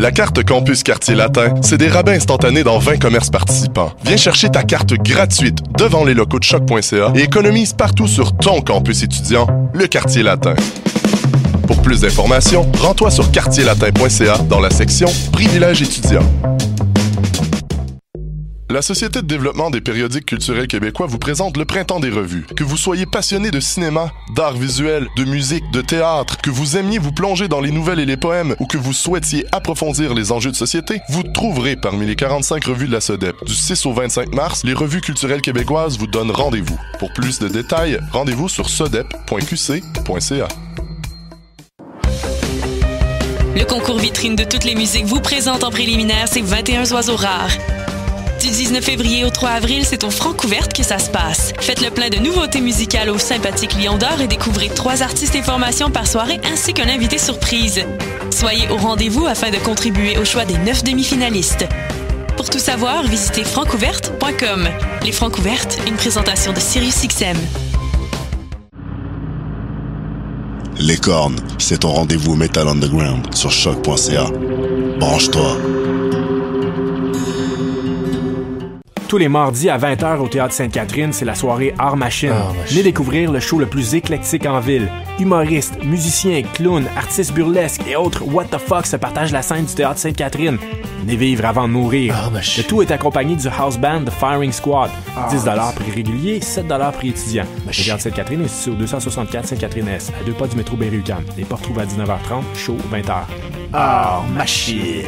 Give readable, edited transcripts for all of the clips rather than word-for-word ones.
La carte Campus Quartier Latin, c'est des rabais instantanés dans 20 commerces participants. Viens chercher ta carte gratuite devant les locaux de choc.ca et économise partout sur ton campus étudiant, le Quartier Latin. Pour plus d'informations, rends-toi sur quartierlatin.ca dans la section Privilèges étudiants. La Société de développement des périodiques culturels québécois vous présente le Printemps des revues. Que vous soyez passionné de cinéma, d'art visuel, de musique, de théâtre, que vous aimiez vous plonger dans les nouvelles et les poèmes ou que vous souhaitiez approfondir les enjeux de société, vous trouverez parmi les 45 revues de la SODEP. Du 6 au 25 mars, les revues culturelles québécoises vous donnent rendez-vous. Pour plus de détails, rendez-vous sur sodep.qc.ca. Le concours vitrine de toutes les musiques vous présente en préliminaire ses 21 oiseaux rares. Du 19 février au 3 avril, c'est au Francouverte que ça se passe. Faites le plein de nouveautés musicales au sympathique Lion d'Or et découvrez 3 artistes et formations par soirée ainsi qu'un invité surprise. Soyez au rendez-vous afin de contribuer au choix des 9 demi-finalistes. Pour tout savoir, visitez francouverte.com. Les Francouvertes, une présentation de SiriusXM. Les Cornes, c'est ton rendez-vous Metal Underground sur choc.ca. Branche-toi. Tous les mardis à 20h au Théâtre Sainte-Catherine, c'est la soirée Art Machine. Venez découvrir le show le plus éclectique en ville. Humoristes, musiciens, clowns, artistes burlesques et autres what the fuck se partagent la scène du Théâtre Sainte-Catherine. Venez vivre avant de mourir. Le tout est accompagné du house band The Firing Squad. 10$ prix régulier, 7$ prix étudiant. Le Théâtre Sainte-Catherine est situé au 264 Sainte-Catherine-Est, à 2 pas du métro Berry-UQAM. Les portes ouvrent à 19h30, show 20h. Art Machine.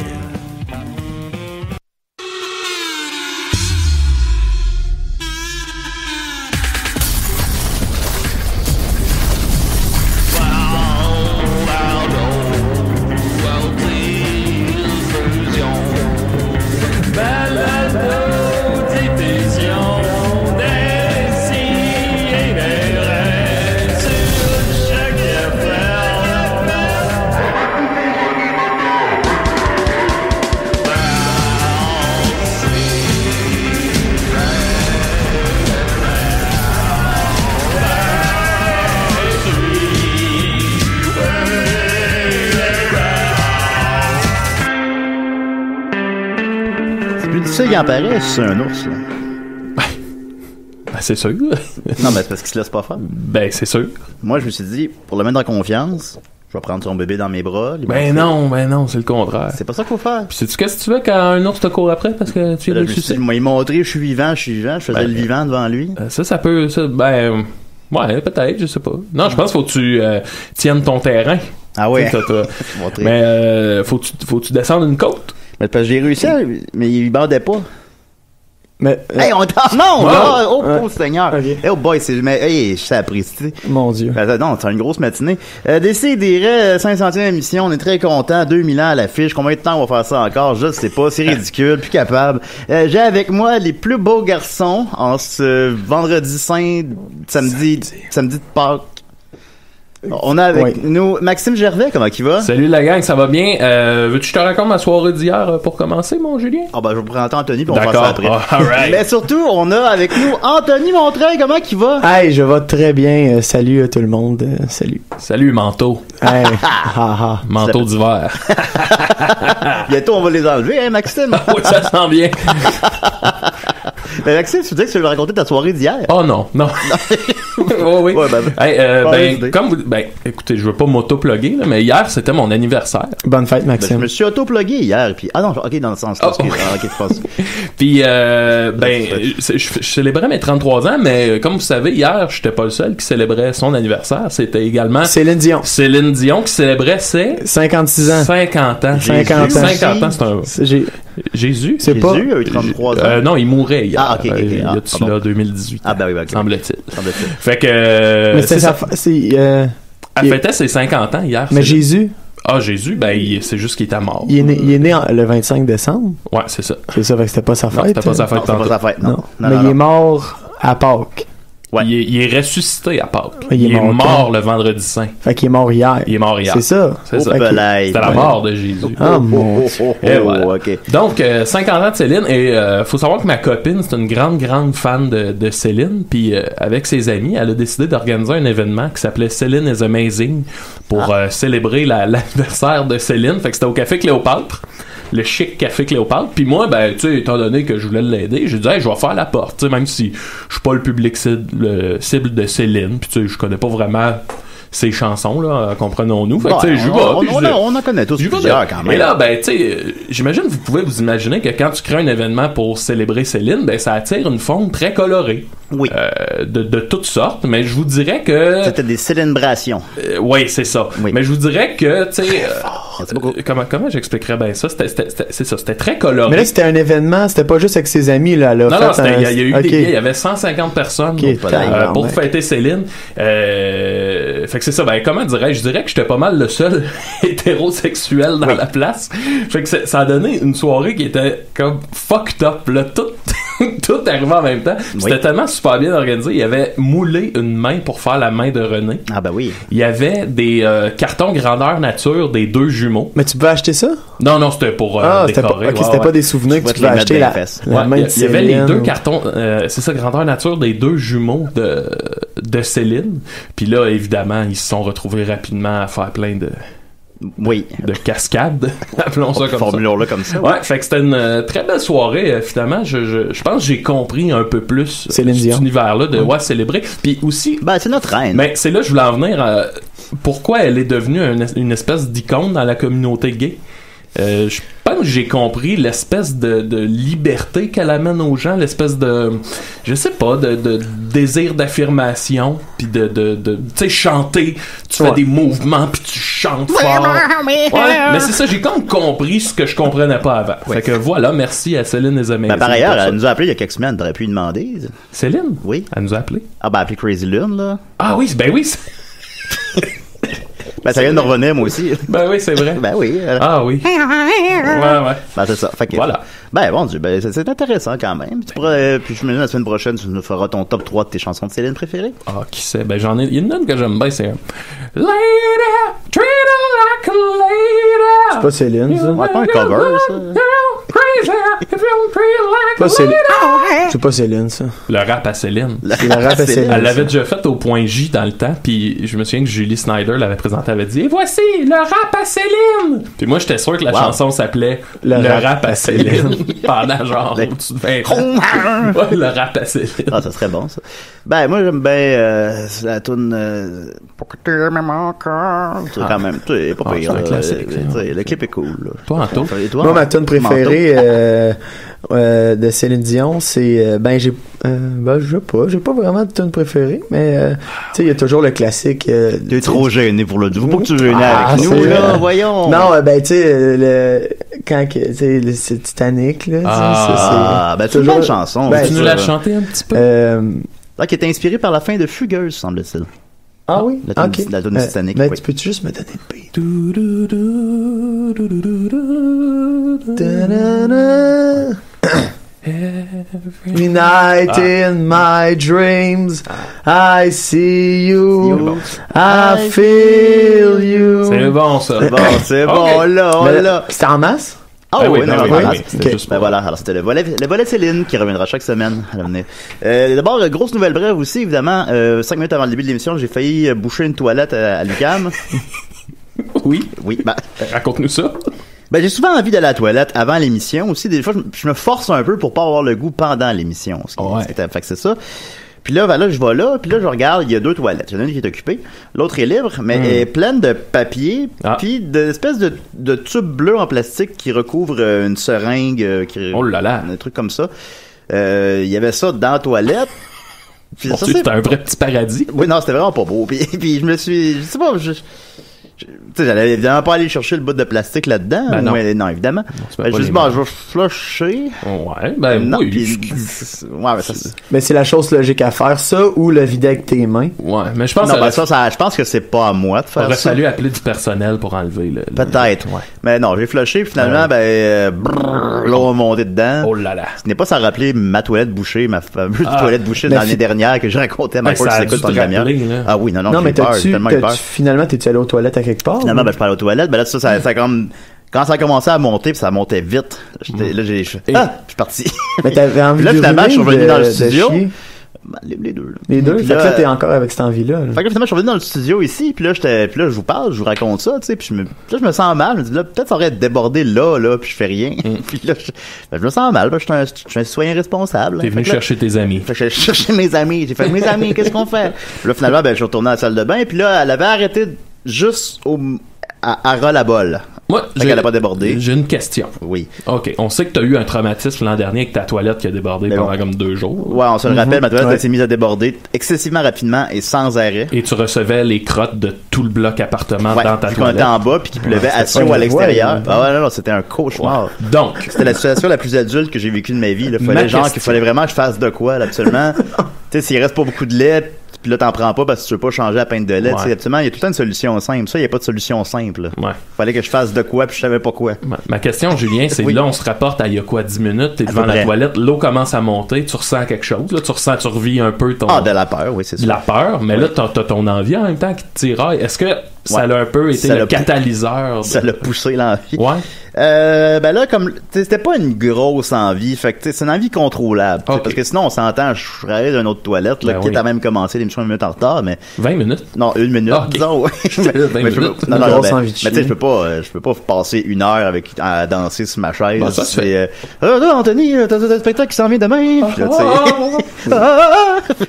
Ça, il en paraît, c'est un ours, là. Ben, c'est sûr. Non, mais c'est parce qu'il se laisse pas faire. Ben, c'est sûr. Moi, je me suis dit, pour le mettre en confiance, je vais prendre son bébé dans mes bras. Ben non, c'est le contraire. C'est pas ça qu'il faut faire. Puis sais-tu qu'est-ce que tu veux quand un ours te court après parce que tu viens de le sucer? Il m'a montré, je suis vivant, je faisais le vivant devant lui. Ça peut, ouais, peut-être, je sais pas. Non, je pense qu'il faut que tu tiennes ton terrain. Ah ouais. Mais faut que tu descendes une côte. Mais parce que j'ai réussi, mais il bandait pas. Mais hey, on non, là, oh Seigneur. Okay. Oh boy, je sais apprécier. Mon Dieu. Non, c'est une grosse matinée. Décidérez 500e émission, on est très content, 2000 ans à l'affiche. Combien de temps on va faire ça encore? Je sais pas, c'est ridicule, plus capable. J'ai avec moi les plus beaux garçons en ce vendredi saint, samedi de Pâques. On a avec nous Maxime Gervais, comment il va? Salut la gang, ça va bien? Veux-tu que je te raconte ma soirée d'hier pour commencer, mon Julien? Ah ben je vais vous présenter Anthony puis on va faire ça après. Right. Mais surtout, on a avec nous Anthony Montreuil, comment il va? Hey, je vais très bien. Salut à tout le monde. Salut. Salut, manteau. Hey, manteau d'hiver. Bientôt on va les enlever, hein Maxime? Oui, ça sent bien. Mais Maxime, tu disais que tu veux raconter ta soirée d'hier? Oh non. Oh, oui. Ouais, écoutez, je veux pas m'auto-plugger, là, mais hier, c'était mon anniversaire. Bonne fête, Maxime. Je me suis auto-plugué hier, puis... Ah non, ok, dans le sens... Puis, je célébrais mes 33 ans, mais comme vous savez, hier, j'étais pas le seul qui célébrait son anniversaire. C'était également... Céline Dion qui célébrait ses... 56 ans. 50 ans. 50 ans, c'est un... Jésus? C'est pas... Jésus a eu 33 ans. Non, il mourait hier. Ah, ok. Il y a de cela 2018. Ah, ben oui, ok. Semble-t-il. Fait que... Mais c'est ça. Elle fêtait ses 50 ans hier. Mais Jésus? Ah, Jésus, c'est juste qu'il était mort. Il est né le 25 décembre? Ouais, c'est ça. C'est ça, fait que c'était pas sa fête. Non, c'était pas sa fête. C'était pas sa fête, non. Mais il est mort à Pâques. Ouais. Il est ressuscité à Pâques. Il est mort le vendredi saint. Fait qu'il est mort hier. C'est ça. C'était la mort de Jésus. Ah, mon Dieu. Voilà. Okay. Donc, 50 ans de Céline. Et faut savoir que ma copine, c'est une grande fan de Céline. Puis, avec ses amis, elle a décidé d'organiser un événement qui s'appelait Céline is Amazing pour célébrer l'anniversaire de Céline. Fait que c'était au Café Cléopâtre. le chic café Cléopâtre. Puis moi, ben, tu sais, étant donné que je voulais l'aider, j'ai dit, hey, je vais faire la porte, tu sais, même si je suis pas le public cible de Céline, puis tu sais, je connais pas vraiment ces chansons là, comprenons-nous. Fait que, tu sais, on en connaît tous plusieurs quand même. Et là, ben, tu sais, j'imagine vous pouvez vous imaginer que quand tu crées un événement pour célébrer Céline, ben ça attire une faune très colorée. Oui. De toutes sortes, mais je vous dirais que c'était des célébrations. Oui, c'est ça. Oui. Mais je vous dirais que, tu sais, comment j'expliquerais bien ça? C'est ça, c'était très coloré. Mais là, c'était un événement, c'était pas juste avec ses amis, là. Non, il y a eu il y avait 150 personnes pour fêter Céline. Fait que c'est ça, ben, comment dirais-je? Je dirais que j'étais pas mal le seul hétérosexuel dans la place. Fait que ça a donné une soirée qui était comme fucked up, là, tout arrivait en même temps. C'était tellement super bien organisé. Il y avait moulé une main pour faire la main de René. Ah ben oui. Il y avait des cartons grandeur nature des 2 jumeaux. Mais tu pouvais acheter ça? Non, c'était pour décorer. C'était pas des souvenirs que tu pouvais acheter la main de Céline. Il y avait les 2 cartons, c'est ça, grandeur nature des 2 jumeaux de Céline. Puis là, évidemment, ils se sont retrouvés rapidement à faire plein de cascades, appelons ça comme formulons-le comme ça. Ouais, fait que c'était une très belle soirée finalement. Je pense que j'ai compris un peu plus cet univers-là de célébrer. Puis aussi, ben c'est notre reine. Ben c'est là que je voulais en venir. Pourquoi elle est devenue une espèce d'icône dans la communauté gay? Je pense que j'ai compris l'espèce de liberté qu'elle amène aux gens, l'espèce de, je sais pas, de désir d'affirmation, puis de tu sais, chanter, tu fais des mouvements, puis tu chantes fort. Mais c'est ça, j'ai comme compris ce que je comprenais pas avant. Fait que voilà, merci à Céline et Amélie. Par ailleurs, elle nous a appelé il y a quelques semaines, t'aurais pu lui demander. Céline? Oui. Elle nous a appelé? Ah ben, appelé Crazy Lune, là. Ah oui, ben oui. Ben, ça vient de me revenir, moi aussi. Ben oui, c'est vrai. Ben oui. Ah oui. Ouais. Ben, c'est ça. Fait que, voilà. Ben, bon Dieu, ben, c'est intéressant quand même. Tu pourrais, puis je me dis, la semaine prochaine, tu nous feras ton top 3 de tes chansons de Céline préférées. Ah, qui sait? Ben, j'en ai, il y en a une que j'aime bien, c'est Lady, treat her like a lady. C'est pas Céline, ça? Ouais, pas un cover, ça. C'est pas Céline, ça. Le rap à Céline. C'est le rap à Céline. Elle l'avait déjà fait au point J dans le temps, puis je me souviens que Julie Snyder l'avait présenté, elle avait dit « Et voici le rap à Céline! » Puis moi, j'étais sûr que la chanson s'appelait Le rap à Céline pendant genre au-dessus de 20 ans. Ouais, le rap à Céline. Ah, ça serait bon, ça. Ben, moi, j'aime bien la toune Pour que tu m'aimes encore. C'est quand même, tu sais, pas pire. Le clip est cool. Là. Toi, Anto? Moi, ma toune préférée de Céline Dion, c'est je sais pas vraiment de tune préférée, mais tu sais, il y a toujours le classique. T'es trop gêné pour le dire. Faut pas que tu gênes avec nous, là, voyons. Non, tu sais, quand c'est Titanic, là. Ben, c'est une bonne chanson. Tu nous l'as chanté un petit peu? Qui est inspiré par la fin de Fugueuse, semble-t-il. Ah oui? La toune Titanic. Ben, tu peux-tu juste me donner le beat? Every night in my dreams, I see you, I feel you. C'est bon, ça. C'est bon, là. C'était en masse? Ah oui, Ben voilà, alors c'était le volet Céline qui reviendra chaque semaine à l'avenir. D'abord, grosse nouvelle brève aussi, évidemment. 5 minutes avant le début de l'émission, j'ai failli boucher une toilette à l'UQAM. Oui, ben. Raconte-nous ça. Ben, j'ai souvent envie d'aller à la toilette avant l'émission aussi. Des fois, je me force un peu pour pas avoir le goût pendant l'émission. Fait que c'est ça. Puis là, je vais là, puis là, je regarde, il y a 2 toilettes. Il y en a une qui est occupée, l'autre est libre, mais elle est pleine de papier, puis d'espèces de tubes bleus en plastique qui recouvrent une seringue, oh là là, un truc comme ça. Il y avait ça dans la toilette. Puis ça, c'était un vrai petit paradis. Oui, non, c'était vraiment pas beau. Puis je me suis, je sais pas, tu sais, j'allais évidemment pas aller chercher le bout de plastique là-dedans. Ben non. Non, évidemment. Je me suis dit, je vais flusher. Ouais, ben non, oui. Mais c'est la chose logique à faire, ça, ou le vider avec tes mains. Ouais, mais je pense je pense que c'est pas à moi de faire ça. Il aurait fallu appeler du personnel pour enlever le... Peut-être. Ouais. Mais non, j'ai flushé, finalement, là, on monté dedans. Oh là là. Ce n'est pas sans rappeler ma toilette bouchée, ma fameuse toilette bouchée de l'année dernière que j'ai raconté à ma cour qui s'écoute pendant une demi-heure. Ah oui, non, mais finalement, t'es-tu allé aux toilettes à quelque part? Finalement, je suis pas allé aux toilettes. Ben là, ça comme, quand ça a commencé à monter, puis ça montait vite. Là, je suis parti. Mais t'avais envie là, finalement, je suis revenu dans le studio. Ben, les deux. Là. Les deux? Puis Fait que là, t'es encore avec cette envie-là. Fait que là, finalement, je suis revenu dans le studio ici, puis là, je vous parle, je vous raconte ça, tu sais, puis je me sens mal. Je me dis, là, peut-être ça aurait débordé là, puis je fais rien. Puis là, je me sens mal, parce que je suis un citoyen responsable. T'es venu chercher tes amis. Fait que j'ai cherché mes amis. J'ai fait, mes amis, qu'est-ce qu'on fait? Puis là, finalement, je suis retourné à la salle de bain, puis là, elle avait arrêté juste à ras-la-bol. Moi, qu'elle n'a pas débordé. J'ai une question. Oui. OK. On sait que tu as eu un traumatisme l'an dernier avec ta toilette qui a débordé pendant comme 2 jours. Ouais, on se le rappelle, ma toilette s'est mise à déborder excessivement rapidement et sans arrêt. Et tu recevais les crottes de tout le bloc appartement dans ta toilette. Qu'on était en bas puis qu'il pleuvait à chaud à l'extérieur. Ah ouais, non, c'était un cauchemar. Ouais. Donc. C'était la situation la plus adulte que j'ai vécue de ma vie. Il fallait vraiment que je fasse de quoi, là, absolument. Tu sais, s'il reste pas beaucoup de lait, puis là, t'en prends pas parce que tu veux pas changer la pinte de lait. Ouais. Absolument, il y a tout le temps une solution simple. Ça, il n'y a pas de solution simple. Ouais. Fallait que je fasse de quoi, puis je savais pas quoi. Ma question, Julien, c'est là, on se rapporte à il y a quoi, 10 minutes, t'es devant la toilette, l'eau commence à monter, tu ressens quelque chose, là, tu revis un peu ton... Ah, de la peur, oui, c'est ça. De la peur, mais là, t'as ton envie en même temps qui te tiraille. Est-ce que ça a un peu été le catalyseur? Ça l'a poussé l'envie. Ouais. Ben là, comme c'était pas une grosse envie, fait que c'est une envie contrôlable. Okay. Parce que sinon, on s'entend, je suis allé d'une autre toilette, là, quitte à même commencer l'émission 1 minute en retard, mais 20 minutes. Non, 1 minute, disons. Ouais. 20 minutes. Non, mais tu sais, je peux pas passer 1 heure à danser sur ma chaise. Bon, ça c'est Anthony, t'as un spectacle qui s'en vient demain. Puis là,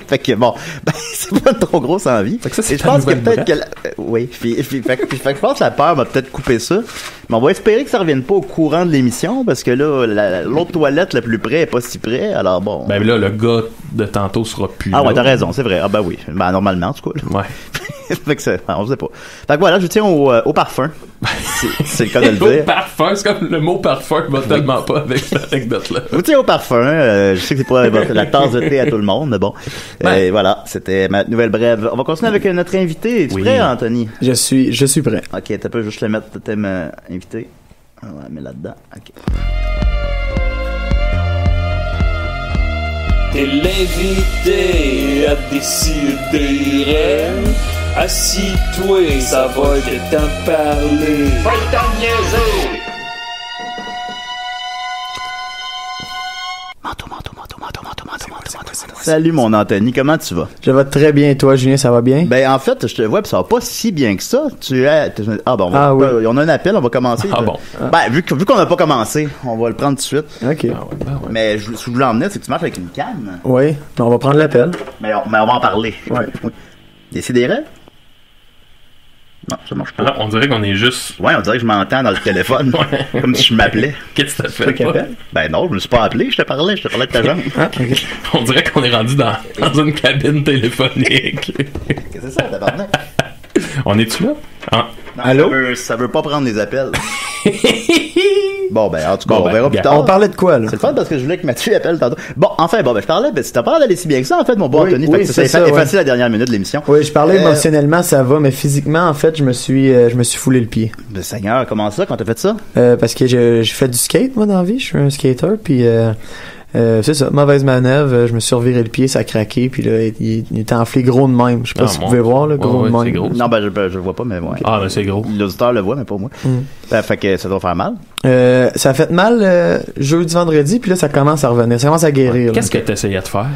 fait que bon, c'est pas une trop grosse envie. Fait que ça, c'est je pense que peut-être que oui, fait que je pense que la peur m'a peut-être coupé ça. Mais on va espérer que ça revienne pas au courant de l'émission parce que là, l'autre toilette le plus près est pas si près. Alors bon. Ben là, le gars de tantôt sera plus. Ah ouais, t'as raison, c'est vrai. Ah ben oui. Ben normalement, en tout cas. Là. Ouais. Fait que on sait pas. Fait que voilà, je tiens au parfum. C'est le cas de le dire. Au parfum, c'est comme le mot parfum va tellement pas avec cette anecdote-là. Je tiens au parfum. Je sais que c'est pas la tasse de thé à tout le monde, mais bon. Voilà, c'était ma nouvelle brève. On va continuer avec notre invité. Es-tu prêt, Anthony? Je suis prêt. Ok, tu peux juste le mettre, thème invité. On va la mettre là-dedans. Ok. T'es l'invité à décider. Assis-toi, ça va de t'en parler. Faut t'en niaiser. Salut mon Anthony, comment tu vas? Je vais très bien, toi Julien, ça va bien? Ben en fait, je te vois, pis ça va pas si bien que ça. Oui. On a un appel, on va commencer. Ah bon? Ben vu qu'on n'a pas commencé, on va le prendre tout de suite. OK. Mais ce que je voulais emmener, c'est que tu marches avec une canne. Oui, on va prendre l'appel. Mais on va en parler. Ouais. Décidérez? Non, ça marche pas. Alors, on dirait qu'on est juste... Ouais, on dirait que je m'entends dans le téléphone. Comme si je m'appelais. Qu'est-ce que t'as fait? Ben non, je me suis pas appelé, je te parlais de ta jambe. Okay. On dirait qu'on est rendu dans une cabine téléphonique. Qu'est-ce que c'est ça, tabarnak? On est-tu là? Ah. Non, allô? Ça veut pas prendre les appels. Bon, ben, en tout cas, on verra plus tard. On parlait de quoi, là? C'est le fun parce que je voulais que Mathieu appelle tantôt. Bon, enfin, je parlais, si t'as parlé d'aller si bien que ça, en fait, mon bon Anthony. Oui, c'est facile la dernière minute de l'émission. Oui, je parlais émotionnellement, ça va, mais physiquement, en fait, je me suis foulé le pied. Ben, Seigneur, comment ça, quand t'as fait ça? Parce que j'ai fait du skate, moi, dans la vie. Je suis un skater, puis c'est ça, mauvaise manœuvre, je me suis reviré le pied, ça a craqué, puis là, il était enflé gros de même. Je sais pas si vous pouvez voir, le gros de même. Gros, non, ben, je vois pas, mais ouais. Ah, mais c'est gros. L'auditeur le voit, mais pas moi. Ben, fait que ça doit faire mal. Ça a fait mal jeudi, vendredi, puis là, ça commence à revenir. Ça commence à guérir. Qu'est-ce que t'essayais de faire?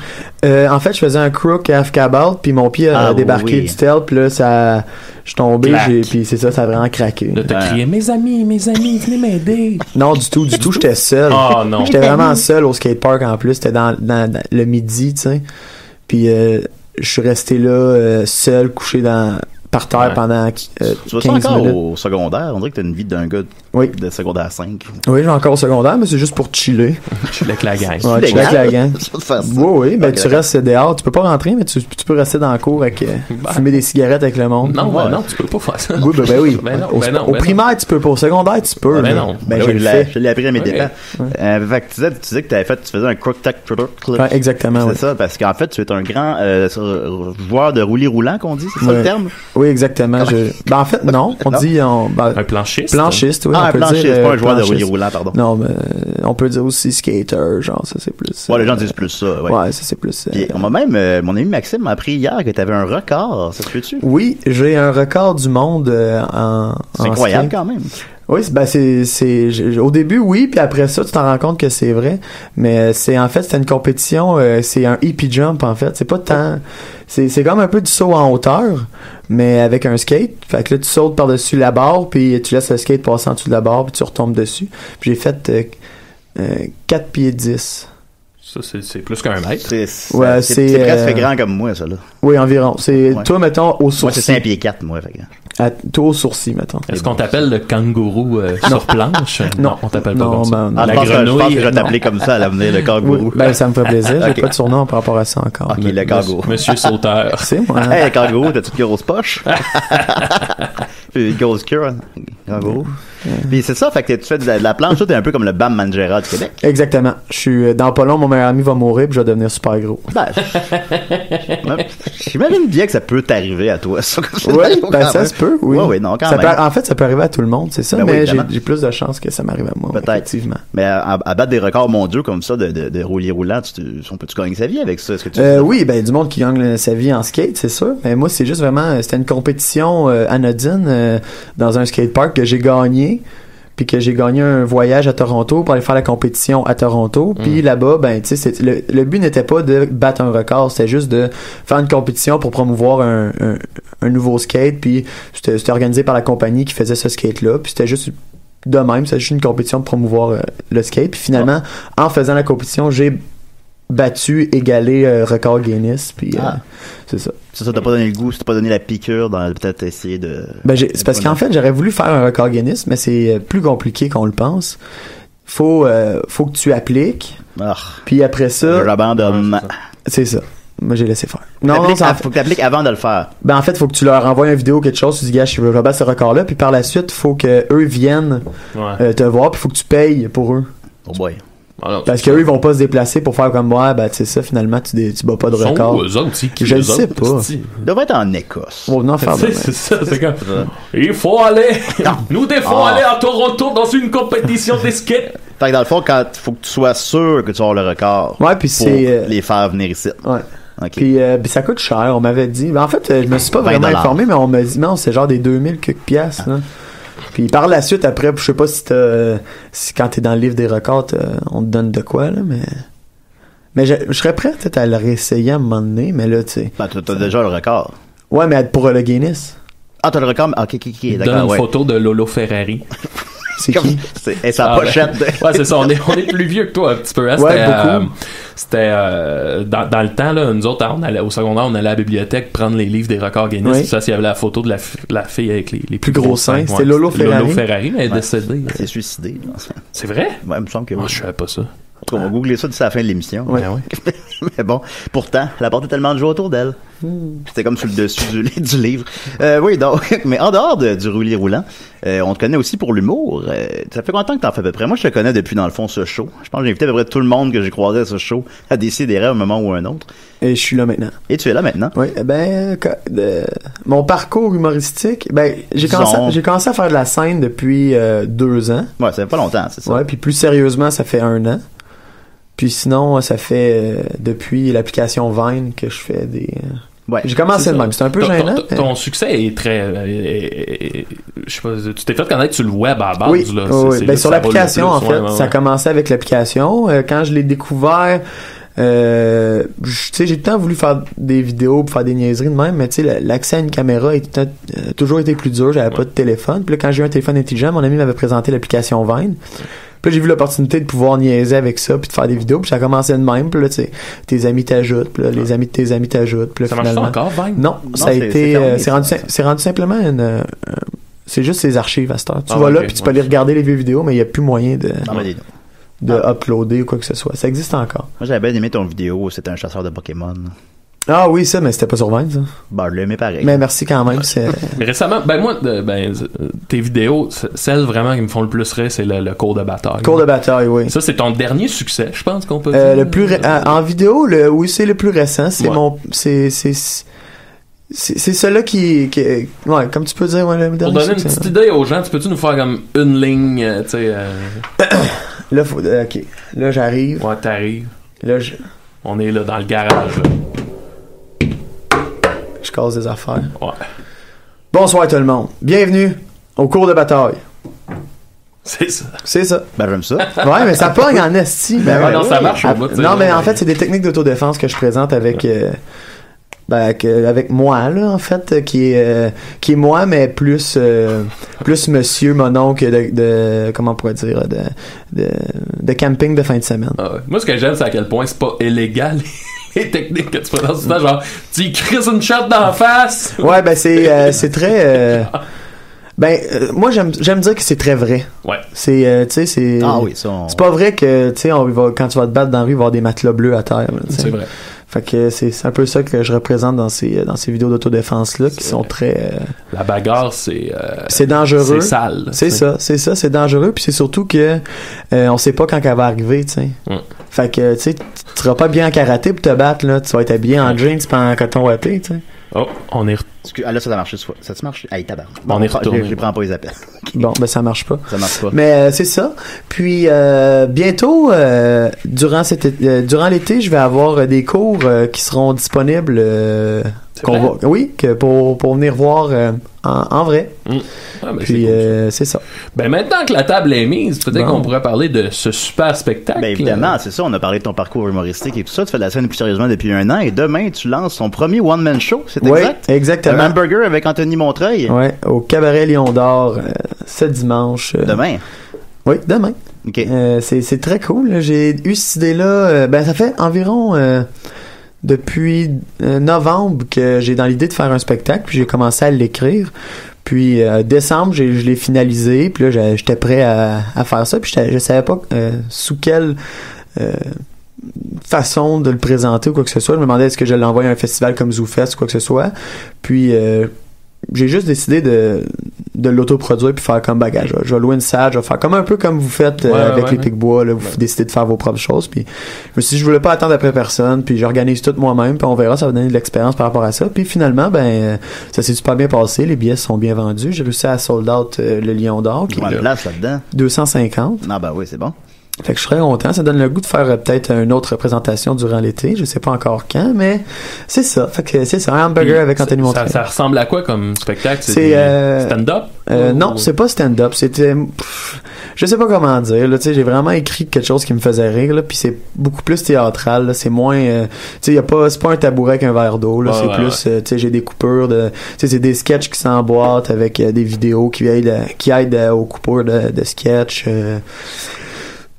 En fait, je faisais un crook half cab out, puis mon pied a débarqué du tel, puis là, je suis tombé, puis c'est ça, ça a vraiment craqué. Là, t'as crié, mes amis, venez m'aider. Non, du tout, j'étais seul. Oh non. J'étais vraiment seul au skatepark en plus, c'était dans le midi, tu sais. Puis je suis resté là, seul, couché par terre pendant 15 tu vas minutes. encore au secondaire? On dirait que t'as une vie d'un gars de secondaire 5. Oui, j'ai encore au secondaire, mais c'est juste pour chiller. Chiller avec la gang. Ouais, chiller avec la gang. Oui, mais tu restes dehors. Tu peux pas rentrer, mais tu peux rester dans le cours avec fumer des cigarettes avec le monde. Non, non, tu peux pas faire ça. Oui, ben oui. Au primaire, tu peux pas. Au secondaire, tu peux. Ben non. Je l'ai appris à mes dépens. Fait que tu disais que tu faisais un crook tack clip. Exactement. C'est ça, parce qu'en fait, tu es un grand joueur de roulis-roulant, qu'on dit, c'est ça le terme? Oui, exactement. Ben, en fait, non. On dit... un planchiste? Planchiste, oui. Ah, un planchiste, c'est pas un joueur de roulis-roulant, pardon. Non, mais on peut dire aussi skater, genre, ça, c'est plus... Ouais, les gens disent plus ça, ouais. Ouais, ça, c'est plus... Puis, on m'a même... mon ami Maxime m'a appris hier que t'avais un record, ça se peut-tu? Oui, j'ai un record du monde en c'est incroyable, quand même. Oui, au début, oui, puis après ça, tu t'en rends compte que c'est vrai. Mais c'était une compétition, c'est un hippie jump, en fait. C'est pas tant... C'est comme un peu du saut en hauteur, mais avec un skate. Fait que là, tu sautes par-dessus la barre, puis tu laisses le skate passer en dessous de la barre, puis tu retombes dessus. Puis j'ai fait 4 pieds 10. Ça, c'est plus qu'un mètre. C'est presque grand comme moi, ça, là. Oui, environ. Toi, mettons, au sourcil. Moi, c'est 5 pieds 4, moi, fait que... Toi au sourcil, mettons. Est-ce qu'on t'appelle le kangourou sur planche? Non, on t'appelle pas comme ça. La grenouille. Je pense que je vais t'appeler comme ça à l'avenir, le kangourou. Oui, ça me fait plaisir. J'ai pas de surnom par rapport à ça encore. Ok, le kangourou. Monsieur Sauteur. C'est moi. Hey, le kangourou, t'as-tu une grosse poche? Puis une grosse queue, hein? Kangourou. Puis c'est ça, fait que tu fais de la planche, t'es un peu comme le Bam Margera du Québec. Exactement. Je suis dans pas long, mon meilleur ami va mourir, puis je vais devenir super gros. J'imagine bien que ça peut t'arriver à toi, ça. Oui, ça se peut, oui. Oui, non, quand même. En fait, ça peut arriver à tout le monde, c'est ça, mais j'ai plus de chances que ça m'arrive à moi. Peut-être. Effectivement. Mais à battre des records mondiaux comme ça, de roulis roulants, on peut-tu gagner sa vie avec ça? Est-ce que oui, du monde qui gagne sa vie en skate, c'est sûr. Mais moi, c'est juste vraiment, c'était une compétition anodine dans un skatepark que j'ai gagné. Puis que j'ai gagné un voyage à Toronto pour aller faire la compétition à Toronto. Puis là-bas, tu sais, le but n'était pas de battre un record, c'était juste de faire une compétition pour promouvoir un nouveau skate. Puis c'était organisé par la compagnie qui faisait ce skate-là. Puis c'était juste de même, c'était juste une compétition pour promouvoir le skate. Puis finalement, en faisant la compétition, j'ai égalé record Guinness. Puis c'est ça. Ça t'a pas donné le goût, ça t'a pas donné la piqûre dans peut-être essayer de... c'est parce qu'en fait, j'aurais voulu faire un record Guinness, mais c'est plus compliqué qu'on le pense. Faut que tu appliques. Puis après ça... J'abandonne. C'est ça. Moi, j'ai laissé faire. Faut que tu appliques avant de le faire. En fait, faut que tu leur envoies une vidéo ou quelque chose, tu dis, gars, je veux rebattre ce record-là, puis par la suite, faut que eux viennent te voir, puis faut que tu payes pour eux. Oh boy. Alors, parce qu'eux, ils vont pas se déplacer pour faire comme moi, tu sais ça, finalement, tu bats pas de record. Eux autres, je le sais pas. Ils devraient être en Écosse. Oh, non, c'est ça, c'est comme. Il faut aller. Nous devons aller à Toronto dans une compétition de skate. Fait que dans le fond, quand faut que tu sois sûr que tu vas avoir le record. Ouais, puis c'est. Les faire venir ici. Ouais. Okay. Puis ça coûte cher, on m'avait dit. En fait, je me suis pas vraiment informé, mais on m'a dit, non, c'est genre des 2000 quelques piastres, là. Puis par la suite, après, je sais pas si quand t'es dans le livre des records, on te donne de quoi, là, mais je serais prêt peut-être à le réessayer à un moment donné, mais là, tu sais. T'as déjà le record. Ouais, mais pour le Guinness. Ah, t'as le record? Ok, d'accord. Donne une photo de Lolo Ferrari. C'est qui? C'est sa pochette. Ouais, c'est ça. On est plus vieux que toi un petit peu. Hein? Ouais, beaucoup. C'était dans le temps, là, nous autres, au secondaire, on allait à la bibliothèque prendre les livres des records Guinness. Oui. Ça, s'il y avait la photo de la fille avec les plus gros seins. C'était Lolo Ferrari. Lolo Ferrari, mais elle est décédée. Elle s'est suicidée. C'est vrai? Ouais, il me semble que oui. Je savais pas ça. On va googler ça d'ici la fin de l'émission. Ouais. Mais bon, pourtant, elle a porté tellement de joie autour d'elle. C'était comme sur le dessus du livre. Oui, donc, mais en dehors du roulis roulant, on te connaît aussi pour l'humour. Ça fait combien de temps que t'en fais à peu près? Moi, je te connais depuis, dans le fond, ce show. Je pense que j'ai invité à peu près tout le monde que j'ai croisé à ce show à décider à un moment ou un autre. Et je suis là maintenant. Et tu es là maintenant? Oui, mon parcours humoristique, j'ai commencé à faire de la scène depuis 2 ans. Ouais, ça fait pas longtemps, c'est ça. Ouais, puis plus sérieusement, ça fait 1 an. Puis sinon, ça fait depuis l'application Vine que je fais des... Ouais, j'ai commencé de même, c'est un peu gênant. Ton succès est très... je sais pas, tu t'es fait connaître sur le web à la base. Oui, là. Oui. Sur l'application, en fait, ça a commencé avec l'application. Quand je l'ai découvert... tu sais, j'ai tout le temps voulu faire des vidéos pour faire des niaiseries de même, mais tu sais, l'accès à une caméra a toujours été plus dur. J'avais pas de téléphone. Puis là, quand j'ai eu un téléphone intelligent, mon ami m'avait présenté l'application Vine. Puis là, j'ai vu l'opportunité de pouvoir niaiser avec ça puis de faire des vidéos. Puis ça a commencé de même. Puis là, tu sais, tes amis t'ajoutent. Puis là, les amis de tes amis t'ajoutent. Puis là, ça finalement... marche pas encore, Vine? Non, ça a été... c'est rendu simplement c'est juste ces archives à cette heure. Tu vas là, puis tu peux aller regarder les vieux vidéos, mais il n'y a plus moyen de uploader ou quoi que ce soit. Ça existe encore. Moi, j'avais bien aimé ton vidéo. C'était un chasseur de Pokémon. Ah oui, ça, mais c'était pas sur Vine, ça. Je l'aimais pareil. Mais merci quand même. Mais récemment, moi, tes vidéos, celles vraiment qui me font le plus rire, c'est le cours de bataille. Cours de bataille, oui. Ça, c'est ton dernier succès, je pense qu'on peut dire. Le plus en vidéo, oui, c'est le plus récent. C'est c'est celui-là qui ouais, comme tu peux dire, le dernier. Pour donner une petite idée aux gens, tu peux-tu nous faire comme une ligne, tu sais. Là, ok. Là, j'arrive. Ouais, t'arrives. Là, on est là dans le garage. Là. Je casse des affaires. Ouais. Bonsoir tout le monde. Bienvenue au cours de bataille. C'est ça. C'est ça. Ben, j'aime ça. Ouais, mais ça pogne en esti. Ben, non, ça marche au bout. Non, mais en fait, c'est des techniques d'autodéfense que je présente avec... avec moi là en fait qui est moi mais plus monsieur mon oncle de comment on pourrait dire de camping de fin de semaine. Ah ouais. Moi ce que j'aime c'est à quel point c'est pas illégal les techniques que tu fais dans ce temps, genre tu crises une shot d'en face. Ouais, ben c'est très moi j'aime dire que c'est très vrai. Ouais. C'est tu sais c'est Ah oui, ça c'est pas vrai que tu sais quand tu vas te battre dans la rue il va y avoir des matelas bleus à terre là, c'est vrai. Fait que c'est un peu ça que je représente dans ces vidéos d'autodéfense là qui sont très la bagarre c'est dangereux, c'est sale, c'est dangereux puis c'est surtout que on sait pas quand elle va arriver, tu sais. Fait que tu sais tu seras pas bien en karaté pour te battre là, tu vas être habillé en jeans pis en coton watté, tu sais. Oh, on est là ça a marché ça te marche. Hey, tabarnak. On est retourné. Je prends pas les appels. Bon, ben ça marche pas. Ça marche pas. Mais c'est ça. Puis bientôt durant l'été, je vais avoir des cours qui seront disponibles pour venir voir en vrai. Ah, ben puis cool, c'est ça. Ben maintenant que la table est mise, peut-être qu'on pourrait parler de ce super spectacle. Ben évidemment, c'est ça, on a parlé de ton parcours humoristique et tout ça, tu fais de la scène plus sérieusement depuis 1 an et demain tu lances ton premier one-man show, c'est exact? Oui, exactement. Un hamburger avec Anthony Montreuil. Oui, au Cabaret Lion d'Or ce dimanche. Demain? Oui, demain. OK. C'est très cool. J'ai eu cette idée-là, ça fait environ... depuis novembre que j'ai dans l'idée de faire un spectacle, puis j'ai commencé à l'écrire. Puis décembre, je l'ai finalisé, puis là j'étais prêt à faire ça, puis je savais pas sous quelle façon de le présenter ou quoi que ce soit. Je me demandais est-ce que je l'envoie à un festival comme ZooFest ou quoi que ce soit. Puis j'ai juste décidé de l'autoproduire puis faire comme bagage. Je vais louer une salle, je vais faire comme un peu comme vous faites avec les Pic-Bois, là, vous décidez de faire vos propres choses. Puis je me suis dit je voulais pas attendre après personne, puis j'organise tout moi-même, puis on verra, ça va donner de l'expérience par rapport à ça. Puis finalement ça s'est super bien passé, les billets sont bien vendus. J'ai réussi à sold out le Lion d'Or qui est là-dedans. 250. Ah ben oui, c'est bon. Fait que je serais content. Ça donne le goût de faire peut-être une autre présentation durant l'été. Je sais pas encore quand, mais c'est ça. Fait que c'est ça. Un hamburger avec Anthony Montreuil. Ça ressemble à quoi comme spectacle? C'est stand-up? Non, c'est pas stand-up. C'était... je sais pas comment dire. Là, j'ai vraiment écrit quelque chose qui me faisait rire. Là, puis c'est beaucoup plus théâtral. Là, c'est moins... c'est pas un tabouret avec un verre d'eau. Là, c'est plus... j'ai des coupures de... c'est des sketchs qui s'emboîtent avec des vidéos qui aident aux coupures de sketchs.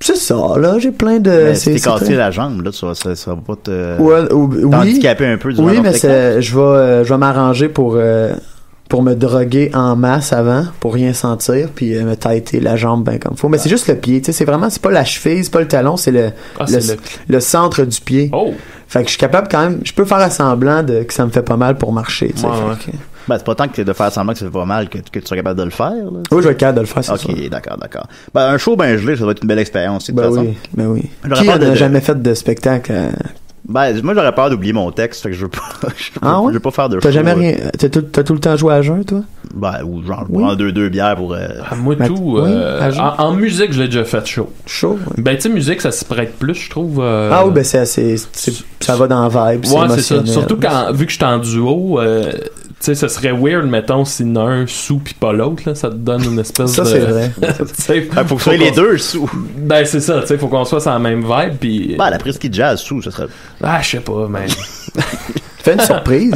C'est ça, là, j'ai plein de... t'es cassé la jambe, là, ça va pas te... oui, t'handicaper un peu durant oui, mais je vais m'arranger pour me droguer en masse avant, pour rien sentir, puis me têter la jambe bien comme faut. Mais c'est juste le pied, tu sais, c'est pas la cheville, c'est pas le talon, c'est le centre du pied. Oh! Fait que je suis capable quand même, je peux faire semblant que ça me fait pas mal pour marcher, tu sais. Ben, c'est pas tant que de faire semblant que ça fait pas mal que tu sois capable de le faire, là. Oui, je vais être capable de le faire, c'est ça. Ok, d'accord. Ben, un show ben gelé, ça va être une belle expérience, de toute façon. Ben oui. Qui n'a jamais fait de spectacle? Ben, moi, j'aurais peur d'oublier mon texte, fait que je veux pas, je veux pas faire de show. T'as jamais rien, t'as tout le temps joué à jeun, toi? Ben, ou genre, prendre deux bières pour, moi, tout, en musique, je l'ai déjà fait chaud. Chaud? Ben, tu sais, musique, ça se prête plus, je trouve. Ah oui, ben, ça va dans la vibe, c'est émotionnel. C'est ça. Surtout vu que je suis en duo, tu sais, ça serait weird, mettons, si l'un un sous pis pas l'autre, là, ça te donne une espèce ça, de... Ça, c'est vrai. Faut que ce soit les deux sous. Ben, c'est ça, tu sais, faut qu'on soit sur la même vibe, pis... Ben, la presqu'île jazz sous, ça serait... Ah, je sais pas, mais... Fais une surprise.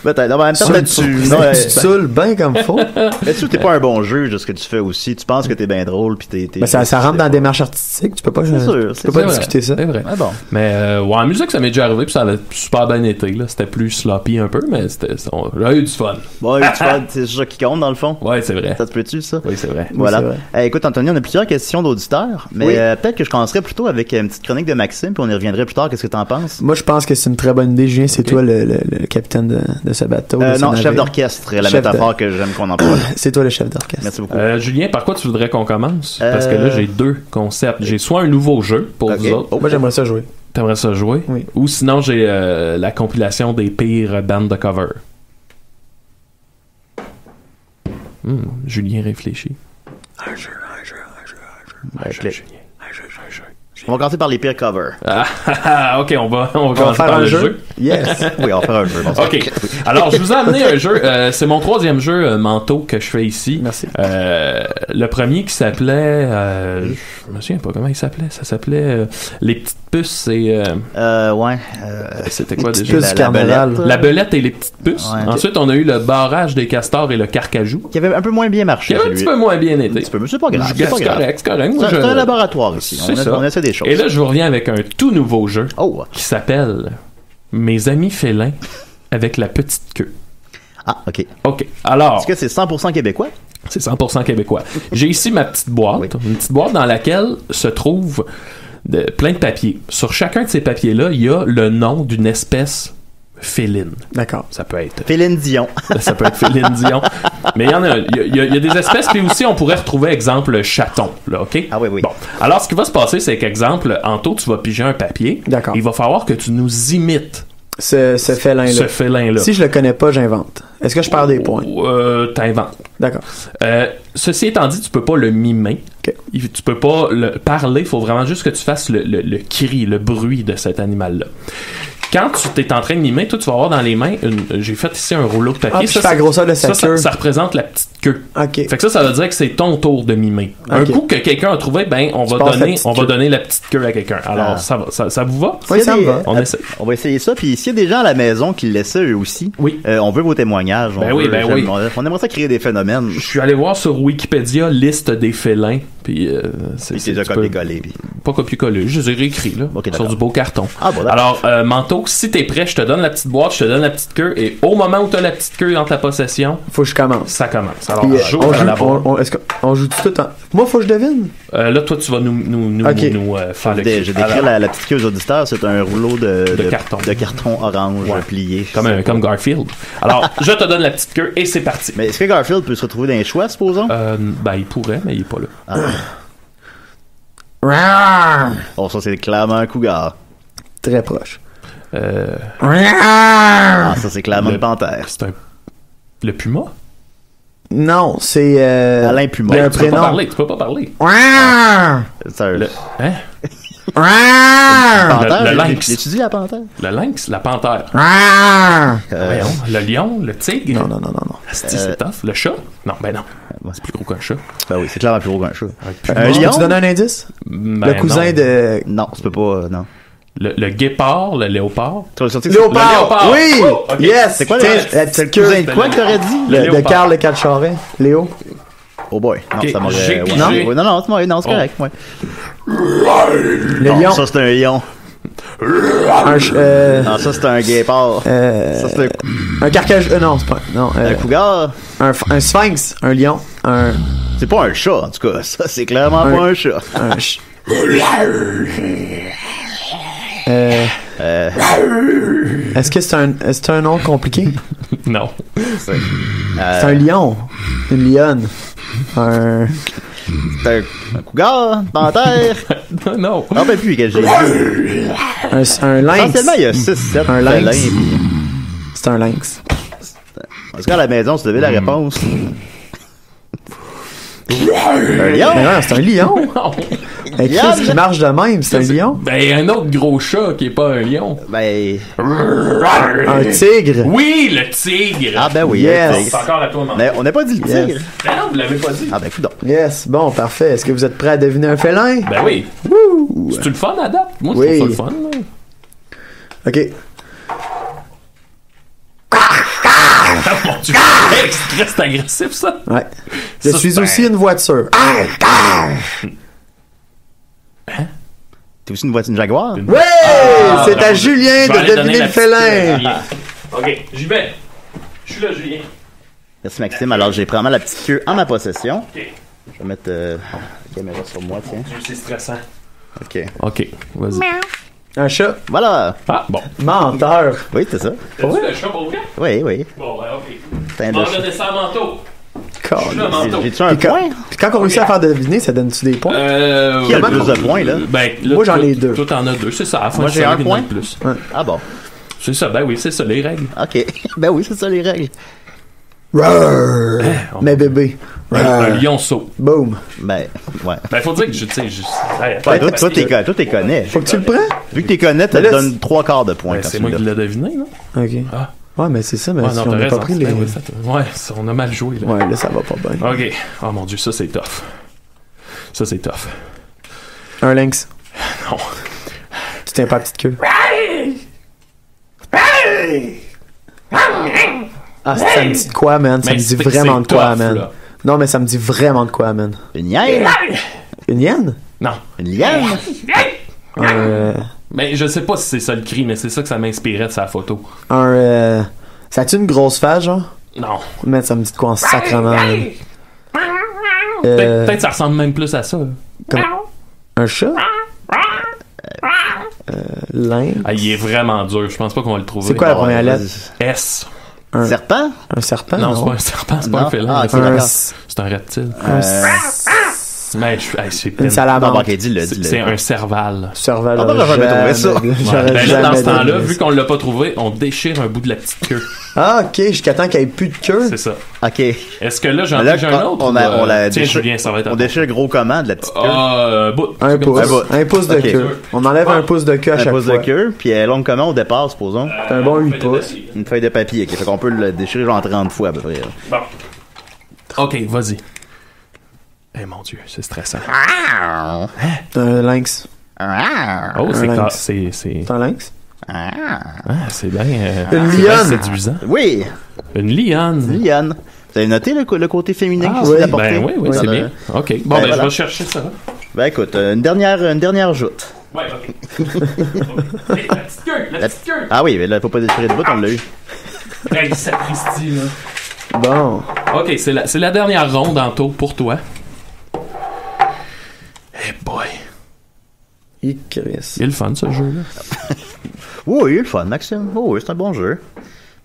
Peut-être. Non, mais en même temps, tu saoules bien comme faut. Mais t'es pas un bon juge de ce que tu fais aussi. Tu penses que t'es bien drôle pis t'es ben, ça rentre dans la démarche artistique. Tu peux pas, discuter ça. C'est vrai. Ah bon. Mais, en musique, ça m'est déjà arrivé pis ça avait super bien été, là. C'était plus sloppy un peu, mais j'ai eu du fun. Ouais, du fun. C'est ça qui compte, dans le fond. Ouais, c'est vrai. Ça te plaît-tu, ça? Oui, c'est vrai. Voilà. Oui, c'est vrai. Écoute, Anthony, on a plusieurs questions d'auditeurs, mais peut-être que je commencerais plutôt avec une petite chronique de Maxime puis on y reviendrait plus tard. Qu'est-ce que t'en penses? Moi, je pense que c'est une très bonne idée, Julien. C'est toi le capitaine de ce bateau. Non, chef d'orchestre, la métaphore que j'aime qu'on emploie. C'est toi le chef d'orchestre. Merci beaucoup. Julien, par quoi tu voudrais qu'on commence? Parce que là, j'ai deux concepts. J'ai soit un nouveau jeu pour vous autres. Moi, j'aimerais ça jouer. T'aimerais ça jouer? Oui. Ou sinon, j'ai la compilation des pires bandes de cover. Julien réfléchit. Un jeu. On va commencer par les pires covers. Ok, on va commencer par le jeu. Yes. Oui, on va faire un jeu. Bon, OK. Alors, je vous ai amené un jeu. C'est mon 3e jeu Manteau que je fais ici. Merci. Le premier qui s'appelait... je me souviens pas comment il s'appelait. Ça s'appelait Les petites puces et... ouais. C'était quoi déjà? Puces du carnaval. La belette et les petites puces. Ouais. Ensuite, on a eu le barrage des castors et le carcajou. Qui avait un peu moins bien marché. Qui avait un petit peu moins bien été. C'est pas grave. C'est correct, c'est correct. Moi, C'est un laboratoire ici. On essaie des choses. Et là, je vous reviens avec un tout nouveau jeu qui s'appelle Mes amis félins avec la petite queue. Ah, OK. OK. Alors... Est-ce que c'est 100% québécois? C'est 100% québécois. J'ai ici ma petite boîte. Oui. Une petite boîte dans laquelle se trouve plein de papiers. Sur chacun de ces papiers-là, il y a le nom d'une espèce féline. D'accord. Ça peut être... Féline Dion. Ça peut être Féline Dion. Mais il y en a... Il y a des espèces, puis aussi, on pourrait retrouver, exemple, chaton. Là, OK? Ah oui, oui. Bon. Alors, ce qui va se passer, c'est qu'exemple, Anto, tu vas piger un papier. D'accord. Il va falloir que tu nous imites ce félin-là. Ce félin-là. Si je le connais pas, j'invente. Est-ce que je perds des points? T'inventes. D'accord. Ceci étant dit, tu peux pas le mimer. Okay. Tu peux pas le parler. Il faut vraiment juste que tu fasses le cri, le bruit de cet animal-là. Quand tu t'es en train de mimer, toi, tu vas avoir dans les mains j'ai fait ici un rouleau de papier. Ça, la grosseur de sa queue. Ça représente la petite queue. OK. Fait que ça veut dire que c'est ton tour de mimer. Okay. Un coup que quelqu'un a trouvé, ben, on va donner la petite queue à quelqu'un. Alors, ça vous va? Oui, ça me va. On essaie. On va essayer ça. Puis, s'il y a des gens à la maison qui le laissent eux aussi, oui. On veut vos témoignages. Oui. On aimerait ça créer des phénomènes. Je suis allé voir sur Wikipédia liste des félins. Puis, c'est déjà copié-collé. Pas copié-collé. Je les ai réécrits, là. Okay, sur du beau carton. Ah, bon, alors, Manteau, si t'es prêt, je te donne la petite boîte, je te donne la petite queue, et au moment où t'as la petite queue dans ta possession, faut que je commence. Ça commence. Alors, est-ce qu'on joue tout le temps? Moi, faut que je devine? Là, toi, tu vas nous faire le J'ai décrit la petite queue aux auditeurs, c'est un rouleau de carton orange plié. Comme Garfield. Alors, je te donne la petite queue, et c'est parti. Mais est-ce que Garfield peut se retrouver dans les choix, supposons? Ben, il pourrait, mais il est pas là. Oh, ça, c'est clairement un cougar. Très proche. Ah, ça, c'est clairement une panthère. C'est le puma? Non, c'est Alain Puma. Ben, tu peux pas parler. C'est un... Hein? Le lynx. L'étudie la panthère? Le lynx, la panthère. Le lion, le tigre. Non. C'est tough. Le chat? Non, ben non. C'est plus gros qu'un chat. Ben oui, c'est clairement plus gros qu'un chat. Un lion? Tu donnes un indice? Ben le cousin de... Non, tu peux pas, non. Le guépard, le léopard. Léopard! Oui! Oh, okay. Yes! C'est quoi la petite cousin de quoi que t'aurais dit? De Carl Le Calcharet. Léo? Oh boy. Non, okay. ça m'aurait... Non, c'est correct. Ouais. Le lion. Ça, c'est un lion. Non, ça, c'est un guépard. Ça, c'est un carcajou. Non, c'est pas... Non, un cougar. Un sphinx. Un lion. C'est pas un chat, en tout cas. Ça, c'est clairement pas un chat. Est-ce que c'est un nom compliqué? Non. C'est un lion. Une lionne. C'est un cougar, une panthère. Non. Non, ben plus que j'ai dit. Un lynx. Essentiellement, il y a 6-7 un lynx. C'est un lynx. En tout cas, à la maison, tu devais la réponse. Un lion? Mais non, c'est un lion. Qu'est-ce qui marche de même? C'est un lion? Ben, un autre gros chat qui est pas un lion. Ben... Un tigre? Oui, le tigre! Ah ben oui, yes. C'est encore à toi, mais on n'a pas dit le tigre. Yes. Ben non, vous l'avez pas dit. Ah ben, coudonc. Yes, bon, parfait. Est-ce que vous êtes prêts à deviner un félin? Ben oui. Wouh! C'est-tu le fun à date? Moi, je trouve ça le fun. Là. OK. Mon Dieu, c'est agressif, ça. Ouais. Je suis aussi une voiture. Hein? T'es aussi une voiture de Jaguar? Oui! C'est à Julien de deviner le félin. OK, j'y vais. Je suis là, Julien. Merci, Maxime. Alors, j'ai probablement la petite queue en ma possession. OK. Je vais mettre la caméra sur moi, tiens. C'est stressant. OK, vas-y. Un chat. Voilà. Ah, bon. Menteur. Oui, c'est ça. T'as-tu le chat pour vrai? Oui. Bon, ben, OK. On va donner ça à Manteau. J'ai-tu un point? Puis quand on réussit à faire deviner, ça donne-tu des points? Qui a le plus de points, là? Ben, là, moi, j'en ai 2. Toi, t'en as 2. C'est ça. À la fin, moi, j'ai un point. Plus. Ouais. Ah bon. C'est ça. Ben oui, c'est ça, les règles. OK. Ben oui, c'est ça, les règles. Mais bébé. Un lionceau. Boom. Ben, ouais. Ben, faut dire que tu sais, Ouais, toi, t'es connais. Faut que tu le prends. Vu que t'es connais, tu te donnes 3/4 de points. C'est moi qui l'ai deviné, non? Ok. Ah. Ouais, mais c'est ça, mais Ouais, si non, on t'as n'a pas raison. pris les. Ben oui, ouais, on a mal joué, là. Ouais, là, ça va pas bien. Ok. Oh mon dieu, ça c'est tough. Ça c'est tough. Un lynx. Non. Tu tiens pas la petite queue. Ah, ça me dit de quoi, man? Ça Mais me dit c'est vraiment de quoi, tough, man? là. Non, mais ça me dit vraiment de quoi, man? Une hyène? Une hyène? Non. Une liane? Mais je sais pas si c'est ça le cri, mais c'est ça que ça m'inspirait de sa photo. Ça a-tu une grosse face, genre? Non. Man, ça me dit de quoi en sacrement, man? Peut-être ça ressemble même plus à ça. Comme... Un chat? Lynx? Ah, il est vraiment dur. Je pense pas qu'on va le trouver. C'est quoi la première lettre? S. Un Serpent? Un serpent? Non, c'est pas un serpent, c'est pas Non. un félin. Ah, ok, c'est d'accord. c'est un reptile. Mais c'est Une salamandre. Non, ok, dis-le. c'est un serval. Serval. Ah, ben, j'aurais jamais trouvé ça. J'aurais Ben là, dans jamais ce temps-là, deviné vu ça. qu'on l'a pas trouvé, on déchire un bout de la petite queue. Ah, ok, jusqu'à temps qu'il n'y ait plus de queue. C'est ça. Ok. Est-ce que là, j'en Là, ai un autre? on l'a Tiens, déchiré. Julien, ça va être à On toi. déchire gros comment de la petite queue? Ah, bout. Un pouce. Un bout. Un pouce de Ok. queue. On enlève un pouce de queue à Un chaque pouce fois. de queue, puis elle est longue comment au départ, supposons? C'est un bon 8 pouces. Une feuille de papier, ok. Fait qu'on peut le déchirer genre 30 fois à peu près. là. Bon. Ok, vas-y. Eh mon dieu, c'est stressant. Un lynx. Oh, Un c'est lynx. c'est C'est un lynx? Ah, c'est bien. Une c'est bien lionne. séduisant. Oui! Une lionne. Liane. Vous avez noté le côté féminin Ah qui oui, s'est apporté? ben oui, Dans c'est le- bien. Ok. Bon, Ben, ben, voilà. je vais chercher ça. Ben écoute, une dernière joute. Ouais, ok. Hey, la petite queue, la petite queue. Ah oui, mais là, faut pas déchirer de bout, on l'a eu. Hey, sapristi, là. Bon. Ok, c'est la dernière ronde en tour pour toi. Hey boy. Chris. Il est le fun, ce jeu-là. Oui, il est le fun, Maxime. Oh, oui, c'est un bon jeu.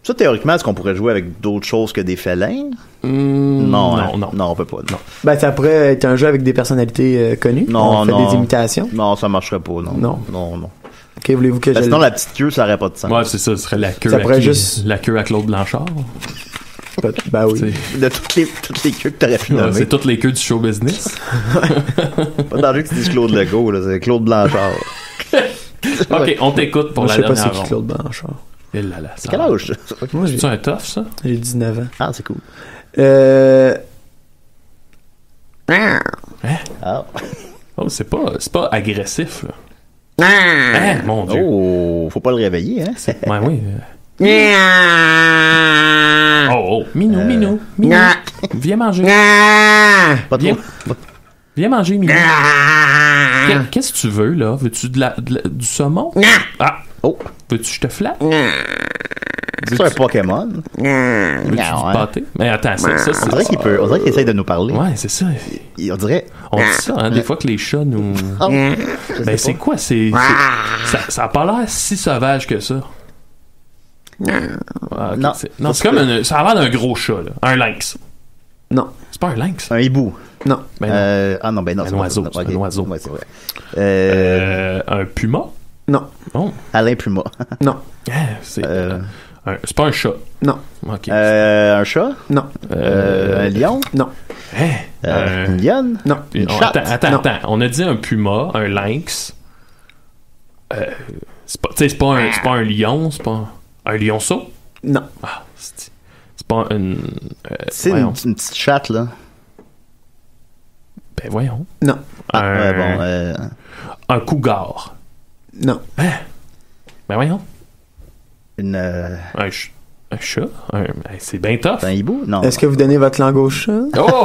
Ça, théoriquement, est-ce qu'on pourrait jouer avec d'autres choses que des félins? Non, hein? Non, on peut pas. Non, Ben, ça pourrait être un jeu avec des personnalités connues. non. On fait des imitations. Non, ça marcherait pas, non. Non. Non. Ok, voulez-vous que Ben, je sinon, la petite queue, ça aurait pas de sens. Ouais, c'est ça, ce serait la queue Ça à pourrait qui? juste- La queue à Claude Blanchard. Ben oui. C'est- De toutes les queues que t'aurais pu Ouais, nommer. c'est toutes les queues du show business. Pas dans le jeu que tu dises Claude Legault, là, c'est Claude Blanchard. Ok, on t'écoute pour Moi, la je sais pas c'est dernière qui ronde. Claude Blanchard. Et là, là, ça Quel va. âge, ça? Moi, j'ai C'est un tough, ça? 19 ans. Ah, c'est cool. Ah. Oh, c'est pas agressif, là. Hein, mon dieu. Oh, faut pas le réveiller, hein? Ouais, oui. Oh, Minou, Minou. Viens manger. Pas Viens. trop. Viens manger, Minou. Qu'est-ce que tu veux, là? Veux-tu du saumon? Ah! Oh, Veux-tu que je te flatte? c'est un Pokémon. Veux-tu du pâté? Mais attends, ça On dirait c'est... on dirait qu'il essaye de nous parler. Ouais, c'est ça. On dirait. On dit ça, hein, des fois que les chats nous... Oh, Ben, c'est quoi? Ça a pas l'air si sauvage que ça. Ah, ok, Non. non, c'est comme ça a l'air d'un gros chat, là. Un lynx. Non. C'est pas un lynx. Un hibou. Non. Ben non. Ah non, ben non. Un c'est pas oiseau, ça. c'est Ok. un oiseau. Ouais, c'est vrai. Un puma. Non. Oh. Alain Puma. Non. C'est c'est pas un chat. Non. Ok. Un chat. Non. Un lion. Non. Une lionne. Non. Une chatte. Attends. On a dit un puma, un lynx. C'est pas un lion, c'est pas un lionceau. Non. Ah, c'est pas une. C'est voyons. une petite chatte, là. Ben voyons. Non. Un cougar. Non. Ben voyons. Un Un chat? C'est bien tough. un hibou? Non. Est-ce que vous donnez votre langue au chat? Oh!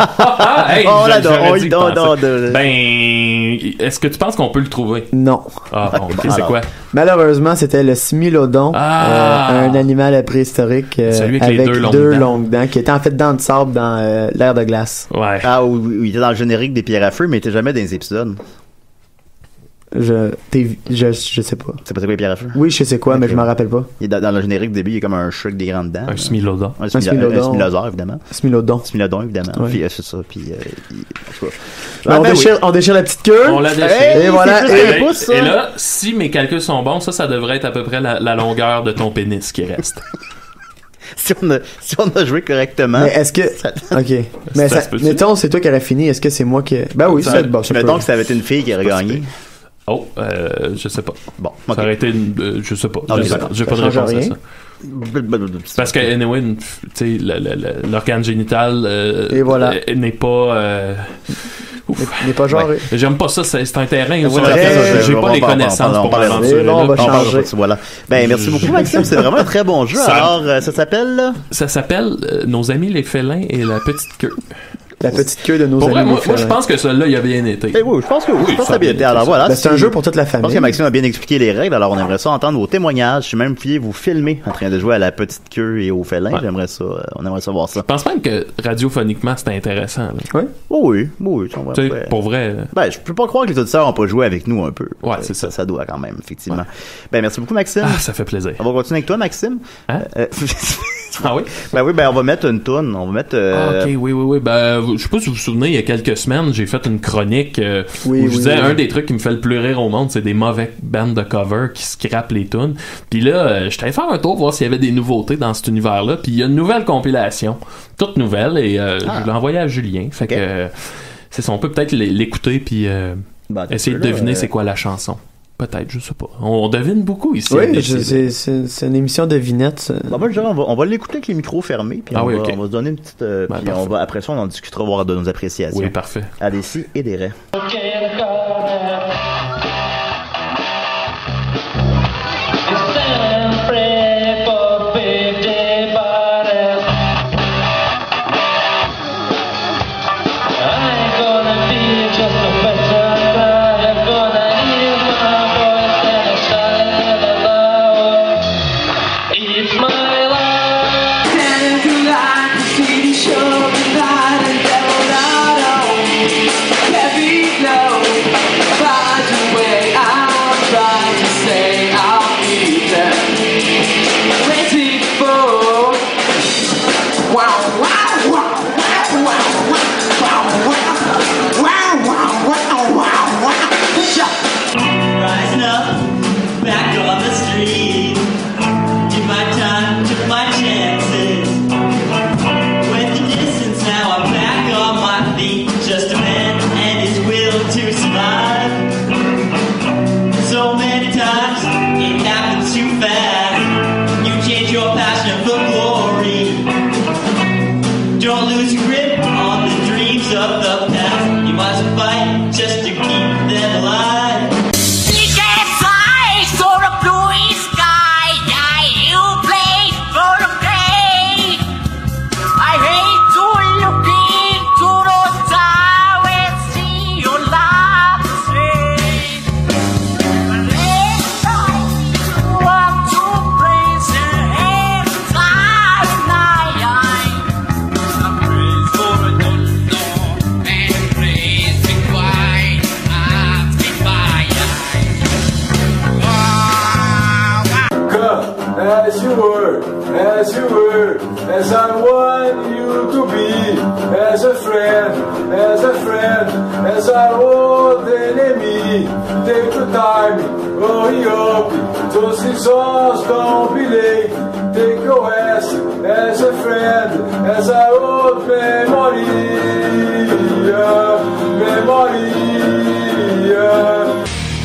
Hey, Oh, là, j'aurais dû y penser. non. Ben, est-ce que tu penses qu'on peut le trouver? Non. Ah, bon, ok, c'est Alors. quoi? Malheureusement, c'était le smilodon, un animal préhistorique Celui avec les avec deux longues longues dents, qui était en fait dans le sable dans l'ère de glace. Ouais. Ah, oui, il était dans le générique des Pierres à Feu, mais il était jamais dans les épisodes. Je sais pas. C'est pas quoi les Pierres à Feu? Oui, je sais quoi, Ok. mais je m'en rappelle pas. Il est dans le générique début, il est comme un chat avec des grandes dents. Un smilodon. Un smilodon. smilosaure, évidemment. Smilodon. Smilodon, évidemment. Ouais. Puis, c'est ça. Puis, en tout cas. Ben, on déchire la petite queue. On l'a déchiré. Hey, Et voilà. c'est plus Et- qu'un pouce, ça. Et là, si mes calculs sont bons, ça devrait être à peu près la longueur de ton pénis qui reste. si on a joué correctement. Mais est-ce que... OK. Mais mettons, c'est toi qui aurais fini. Est-ce que c'est moi qui... Ben oui, c'est bon. Mais donc, ça avait été une fille qui aurait gagné. Oh, je sais pas. Bon, okay. Ça aurait été je sais pas. J'ai pas de réponse à ça. Parce que, anyway, tu sais, l'organe génital et voilà. N'est pas... n'est pas genré. Ouais. J'aime pas ça, c'est un terrain où j'ai pas les connaissances pour m'aventurer. On va changer. Voilà. Ben, merci beaucoup, Maxime. C'est vraiment un très bon jeu. Alors, ça s'appelle? Ça s'appelle Nos amis les félins et la petite queue. La petite queue de nos amis. Moi, je pense que celui-là, il a bien été. Oui, je pense que oui. Je pense que ça a bien été. Alors voilà. C'est un jeu pour toute la famille. Je pense que Maxime a bien expliqué les règles. Alors on aimerait ça entendre vos témoignages. Je suis même fier vous filmer en train de jouer à la petite queue et au félin. Ouais. On aimerait ça voir ça. Je pense même que radiophoniquement, c'était intéressant. Oui. Oui. Pour vrai. Ben, je peux pas croire que les auditeurs n'ont pas joué avec nous un peu. Ouais, c'est ça. Ça doit quand même, effectivement. Ouais. Ben, merci beaucoup, Maxime. Ah, ça fait plaisir. On va continuer avec toi, Maxime. Hein? Ah oui? Ben on va mettre une toune. On va mettre. Ok, oui. Ben, je sais pas si vous vous souvenez, il y a quelques semaines, j'ai fait une chronique où je disais un des trucs qui me fait le plus rire au monde, c'est des mauvais bands de cover qui scrapent les tunes. Puis là, j'étais allé faire un tour voir s'il y avait des nouveautés dans cet univers-là. Puis il y a une nouvelle compilation, toute nouvelle, et je l'ai envoyée à Julien. Fait que c'est ça, on peut peut-être l'écouter puis essayer de deviner c'est quoi la chanson. Peut-être, je sais pas. On devine beaucoup ici. Oui, c'est une émission de devinette. On va l'écouter avec les micros fermés, puis on va se donner une petite... puis après ça, on en discutera, voir de nos appréciations. Oui, parfait. À des si et des raies. As I want you to be, as a friend, as our old enemy. Take the time, hurry up, those results don't be late. Take your ass as a friend, as our old memory.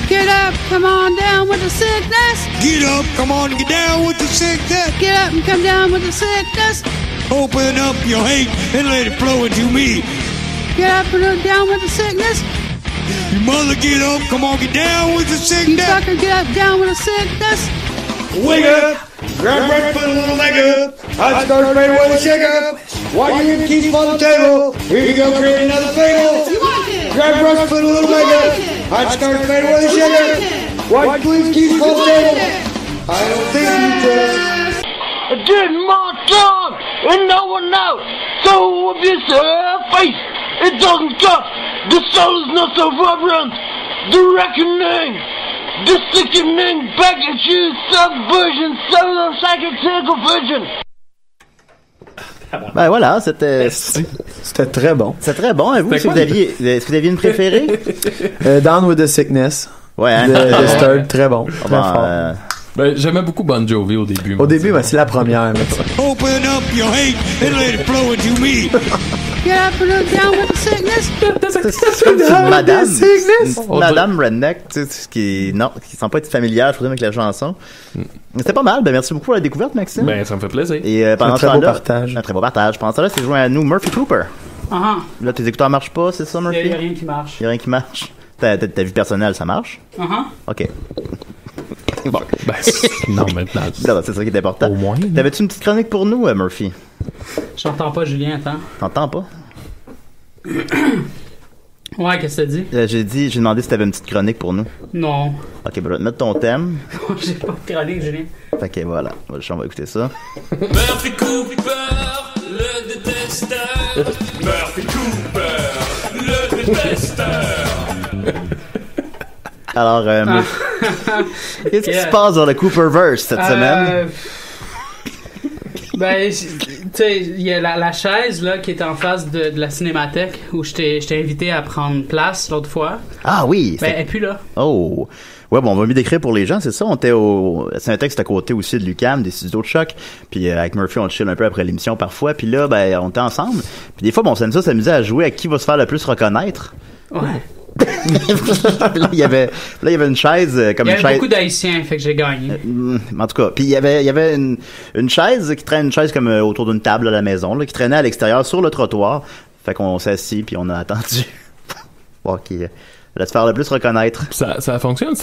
Get up, come on down with the sickness. Get up, come on, get down with the sickness. Get up and come down with the sickness. Open up your hate and let it flow into me. Get up and look down with the sickness. Your mother, get up, come on, get down with the sickness. You sucker, get up, down with the sickness. Wake up, grab breakfast, put a little leg up. I start straight away to shake up. While you're in keys on the table, here you go, create another fable. Grab breakfast, put a little leg up. I start straight away to shake up. While you please keys on the table. I don't think you can. I did my time, and no one knows. So if you face, it doesn't cut. The soul is not so vibrant. The reckoning, the sickening back at you, subversion, solar psychical vision. Ben voilà, c'était très bon. C'était très bon. Et vous, est-ce que vous aviez une préférée? Down with the Sickness. Ouais, hein? De Sturd, très bon. Très fort. Ben, j'aimais beaucoup Bon Jovi au début. Au début, c'est la première. Open up your hate and let it flow into me. Get up and look down with the sickness. C'est comme une madame. Une madame redneck, tu sais, qui sent pas être familière, je trouve, avec la chanson. C'était pas mal. Ben, merci beaucoup pour la découverte, Maxime. Ben, ça me fait plaisir. Et pendant un très beau partage. Un très beau partage. Pendant ce temps-là, c'est joint à nous Murphy Cooper. Là, tes écouteurs marchent pas, c'est ça, Murphy? Il y a rien qui marche. Il y a rien qui marche. Ta vie personnelle, ça marche? OK. Bon. Ben, non, maintenant. Non, c'est ça qui est important. Au moins. T'avais-tu une petite chronique pour nous, Murphy? J'entends pas, Julien, attends. T'entends pas? Ouais, qu'est-ce que t'as dit? J'ai demandé si t'avais une petite chronique pour nous. Non. Ok, ben, je vais te mettre ton thème. J'ai pas de chronique, Julien. Ok, voilà. On va écouter ça. Murphy Cooper, le détesteur. Murphy Cooper, le détesteur. Alors, qu'est-ce qui se passe dans le Cooperverse cette semaine? Ben, tu sais, il y a la chaise là qui est en face de la cinémathèque où je t'ai invité à prendre place l'autre fois. Ah oui! Ben, et puis là. Oh! Ouais, bon, on va mieux décrire pour les gens, c'est ça. On était c'est un texte à côté aussi de l'UQAM, des studios de choc. Puis avec Murphy, on chill un peu après l'émission parfois. Puis là, ben, on était ensemble. Puis des fois, bon, on s'amusait à jouer à qui va se faire le plus reconnaître. Ouais. là, il y avait une chaise comme il y une chaise. avait beaucoup d'Haïtiens, fait que j'ai gagné. En tout cas, puis il y avait une chaise qui traîne, une chaise comme autour d'une table à la maison, là, qui traînait à l'extérieur sur le trottoir. Fait qu'on s'est assis puis on a attendu. Bon, qui va se faire le plus reconnaître. Ça fonctionne.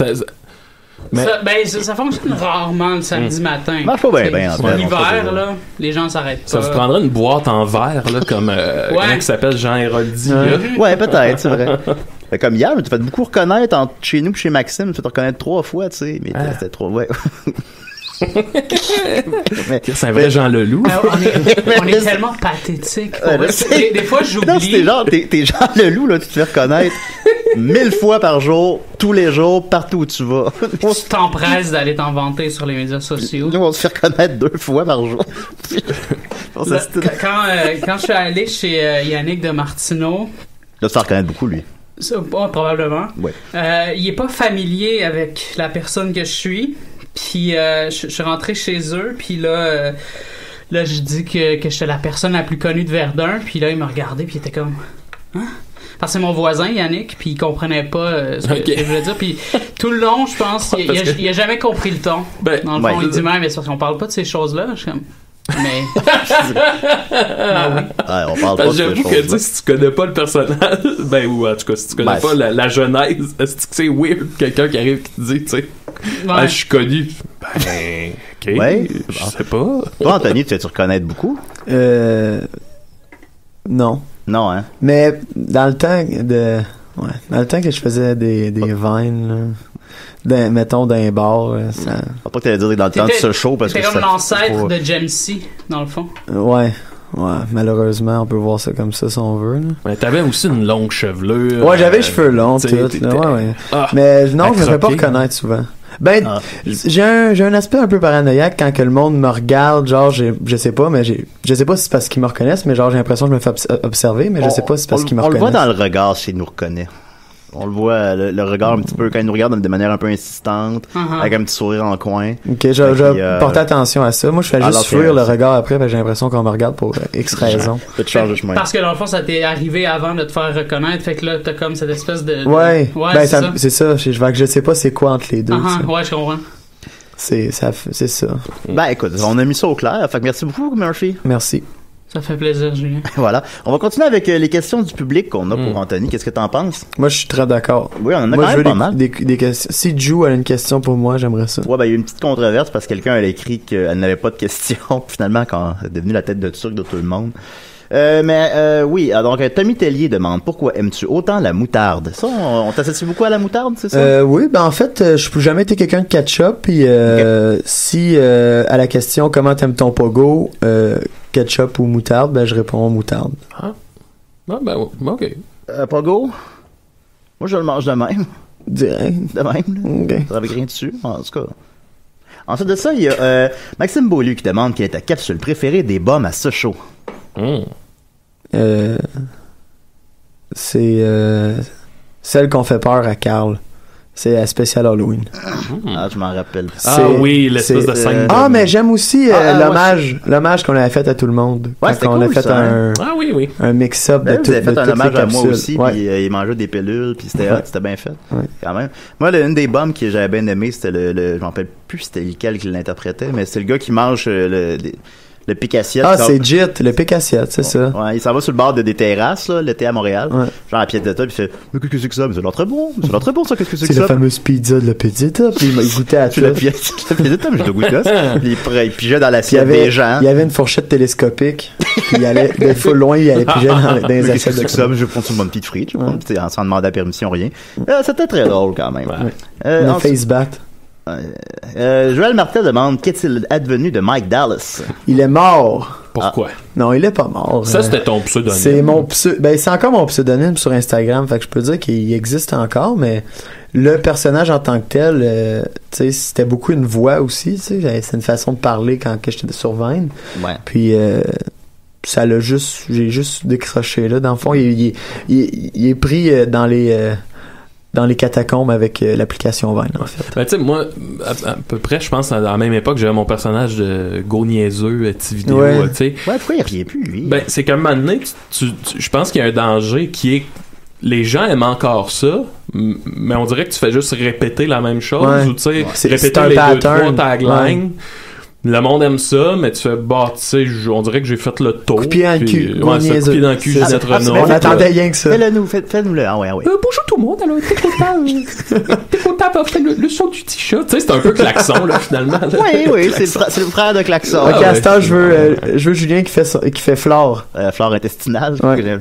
Mais... Ça fonctionne rarement le samedi matin. Marche pas bien, en fait. L'hiver, là, les gens s'arrêtent pas. Ça vous prendrait une boîte en verre, là, comme comment il s'appelle, Jean Héroldi. Ouais, peut-être, c'est vrai. Comme hier, tu fais beaucoup reconnaître entre chez nous et chez Maxime. Tu fais te reconnaître 3 fois, tu sais. Mais c'était trop... Ouais. C'est un vrai Jean Leloup. On est tellement pathétique. Des fois, j'oublie. Non, c'est genre, t'es Jean Leloup, là, tu te fais reconnaître 1000 fois par jour, tous les jours, partout où tu vas. Tu t'empresses d'aller t'en vanter sur les médias sociaux. Nous, on se fait reconnaître 2 fois par jour. Quand je suis allé chez Yannick de Martineau. Là, tu te reconnaître beaucoup, lui. Ça, probablement. Ouais. Il est pas familier avec la personne que je suis. Puis je suis rentré chez eux, puis là je dis que j'étais la personne la plus connue de Verdun, puis là il m'a regardé, puis il était comme hein? Parce que c'est mon voisin Yannick, puis il comprenait pas ce que je voulais dire, puis tout le long je pense il a jamais compris le ton. Dans le fond il dit mais c'est parce qu'on parle pas de ces choses-là. Je suis comme mais ah oui. On parle pas de ces j'avoue que si tu connais pas le personnage, ben ou en tout cas si tu connais pas la genèse, est-ce que c'est weird quelqu'un qui arrive qui te dit tu sais je suis connu. Ben ok. Ouais. Je sais pas. Toi Anthony, tu vas-tu reconnaître beaucoup? Non. Non, hein? Mais dans le temps dans le temps que je faisais des vines là, mettons d'un bar, ça. Faut pas que t'allais dire dans le temps de ce show parce que c'était comme l'ancêtre de Jamesy dans le fond. Ouais, malheureusement, on peut voir ça comme ça si on veut. Là. Mais t'avais aussi une longue chevelure. Ouais, j'avais les cheveux longs, tout. Ouais. Mais non, je me fais pas reconnaître souvent. Ben, j'ai un aspect un peu paranoïaque quand que le monde me regarde, genre, je sais pas, mais je sais pas si c'est parce qu'ils me reconnaissent, mais genre, j'ai l'impression que je me fais observer, mais je sais pas si c'est parce qu'ils me reconnaissent. On le voit dans le regard s'il nous reconnaît. On le voit, le regard un petit peu, quand il nous regarde de manière un peu insistante, avec un petit sourire en coin. Ok, je porte attention à ça. Moi, je fais juste fuir le regard après, parce que j'ai l'impression qu'on me regarde pour X raison. Parce que dans le fond, ça t'est arrivé avant de te faire reconnaître, fait que là, t'as comme cette espèce de... Ouais, c'est ça. Je sais pas c'est quoi entre les deux. Ouais, je comprends. C'est ça. Ben, écoute, on a mis ça au clair. Fait que merci beaucoup, Murphy. Merci. Ça fait plaisir, Julien. Voilà. On va continuer avec les questions du public qu'on a pour Anthony. Qu'est-ce que t'en penses? Moi, je suis très d'accord. Oui, on en a quand même pas mal. Des questions. Si Ju a une question pour moi, j'aimerais ça. Ouais, ben, il y a eu une petite controverse parce que quelqu'un a écrit qu'elle n'avait pas de questions. Finalement, quand elle est devenue la tête de turc de tout le monde. Oui, donc Tommy Tellier demande pourquoi aimes-tu autant la moutarde? Ça, on t'associe beaucoup à la moutarde, c'est ça? Oui, ben en fait, je n'ai jamais été quelqu'un de ketchup. Puis si à la question comment t'aimes ton pogo, ketchup ou moutarde, ben je réponds moutarde. Ah ben ok. Pogo? Moi je le mange de même. Direct. De même, là. Ok. Avec rien dessus, en tout cas. Ensuite de ça, il y a Maxime Beaulieu qui demande quelle est ta capsule préférée des bombes à Sochaux. C'est celle qu'on fait peur à Carl. C'est la spéciale Halloween. Ah, je m'en rappelle. Oui, l'espèce de scène. Ah, mais j'aime aussi l'hommage qu'on avait fait à tout le monde. Ouais, c'était on cool, a fait ça, un mix-up de vous tout. avez fait un hommage à moi aussi, Ouais. puis il mangeait des pilules, puis c'était bien fait, quand même. Moi, une des bombes que j'avais bien aimé, c'était je m'en rappelle plus c'était lequel qui l'interprétait, mais c'est le gars qui mange le pic-assiette. Ah, c'est Jit, le pic-assiette, c'est ça. Ouais, il s'en va sur le bord des terrasses, là, l'été à Montréal. Ouais. Genre à Piazzetta, puis il fait, mais qu'est-ce que c'est que ça? Mais ça a l'air très bon. Ça a l'air très bon, ça. Qu'est-ce que c'est que C'est ça? la fameuse pizza de la Piazzetta, puis il goûtait à tout. La Piazzetta, mais je dois goûter à ça. Puis il pigeait dans l'assiette des gens. Il y avait une fourchette télescopique, puis il allait de full loin, il allait piger dans les Mais qu'est-ce assiettes que de c'est que ça? Je vais prendre sur mon petit frite, sans demander la permission, rien. C'était très drôle, quand même. Le face-bat. Joël Martel demande qu'est-il advenu de Mike Dallas? Il est mort. Pourquoi? Non, il est pas mort. Ça, c'était ton pseudonyme. C'est mon c'est encore mon pseudonyme sur Instagram, fait que je peux dire qu'il existe encore, mais le personnage en tant que tel, tu sais, c'était beaucoup une voix aussi, tu sais, c'est une façon de parler quand j'étais sur Vine. Ouais. Puis j'ai juste décroché là. Dans le fond, il est pris dans les catacombes avec l'application Vine, en fait. Ben, tu sais, moi, à peu près, je pense, à la même époque, j'avais mon personnage de Go niaiseux, vidéo, tu sais. Ouais, pourquoi il revient plus, lui? Ben, c'est qu'à un moment donné, je pense qu'il y a un danger qui est les gens aiment encore ça, mais on dirait que tu fais juste répéter la même chose, ou tu sais, répéter les 2-3 taglines. Ouais. Le monde aime ça, mais tu fais, bah, tu sais, on dirait que j'ai fait le tour. Coupé dans le cul. Ouais, ça, coupé dans le cul, Ginette Renault. On attendait rien que ça. Fais-nous-le. Ah ouais. Bonjour tout le monde, alors, t'es content d'avoir fait le son du t-shirt. Tu sais, c'est un peu Klaxon, là, finalement. Là. Oui, c'est le frère de Klaxon. Ok, à ce temps, je veux Julien qui fait Flore. Flore intestinale. Ouais.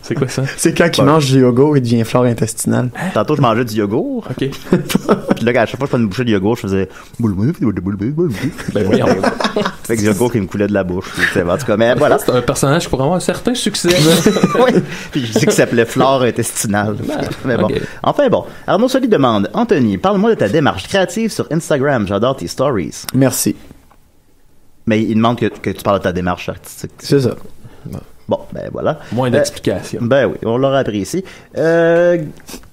C'est quoi ça? C'est quand il mange du yogourt, il devient flore intestinale. Tantôt, je mangeais du yogourt. OK. Puis là, à chaque fois que je prenais une bouchée de yogourt, je faisais... Ben voyons. Fait que du yogourt qui me coulait de la bouche. En tout cas, mais voilà. C'est un personnage qui pourrait avoir un certain succès. Oui. Puis je sais qu'il s'appelait flore intestinale. Mais bon. Okay. Enfin bon. Arnaud Soli demande, Anthony, parle-moi de ta démarche créative sur Instagram. J'adore tes stories. Merci. Mais il demande que tu parles de ta démarche artistique. C'est ça. Bon, ben voilà. Moins d'explications. Ben oui, on l'aura appris ici.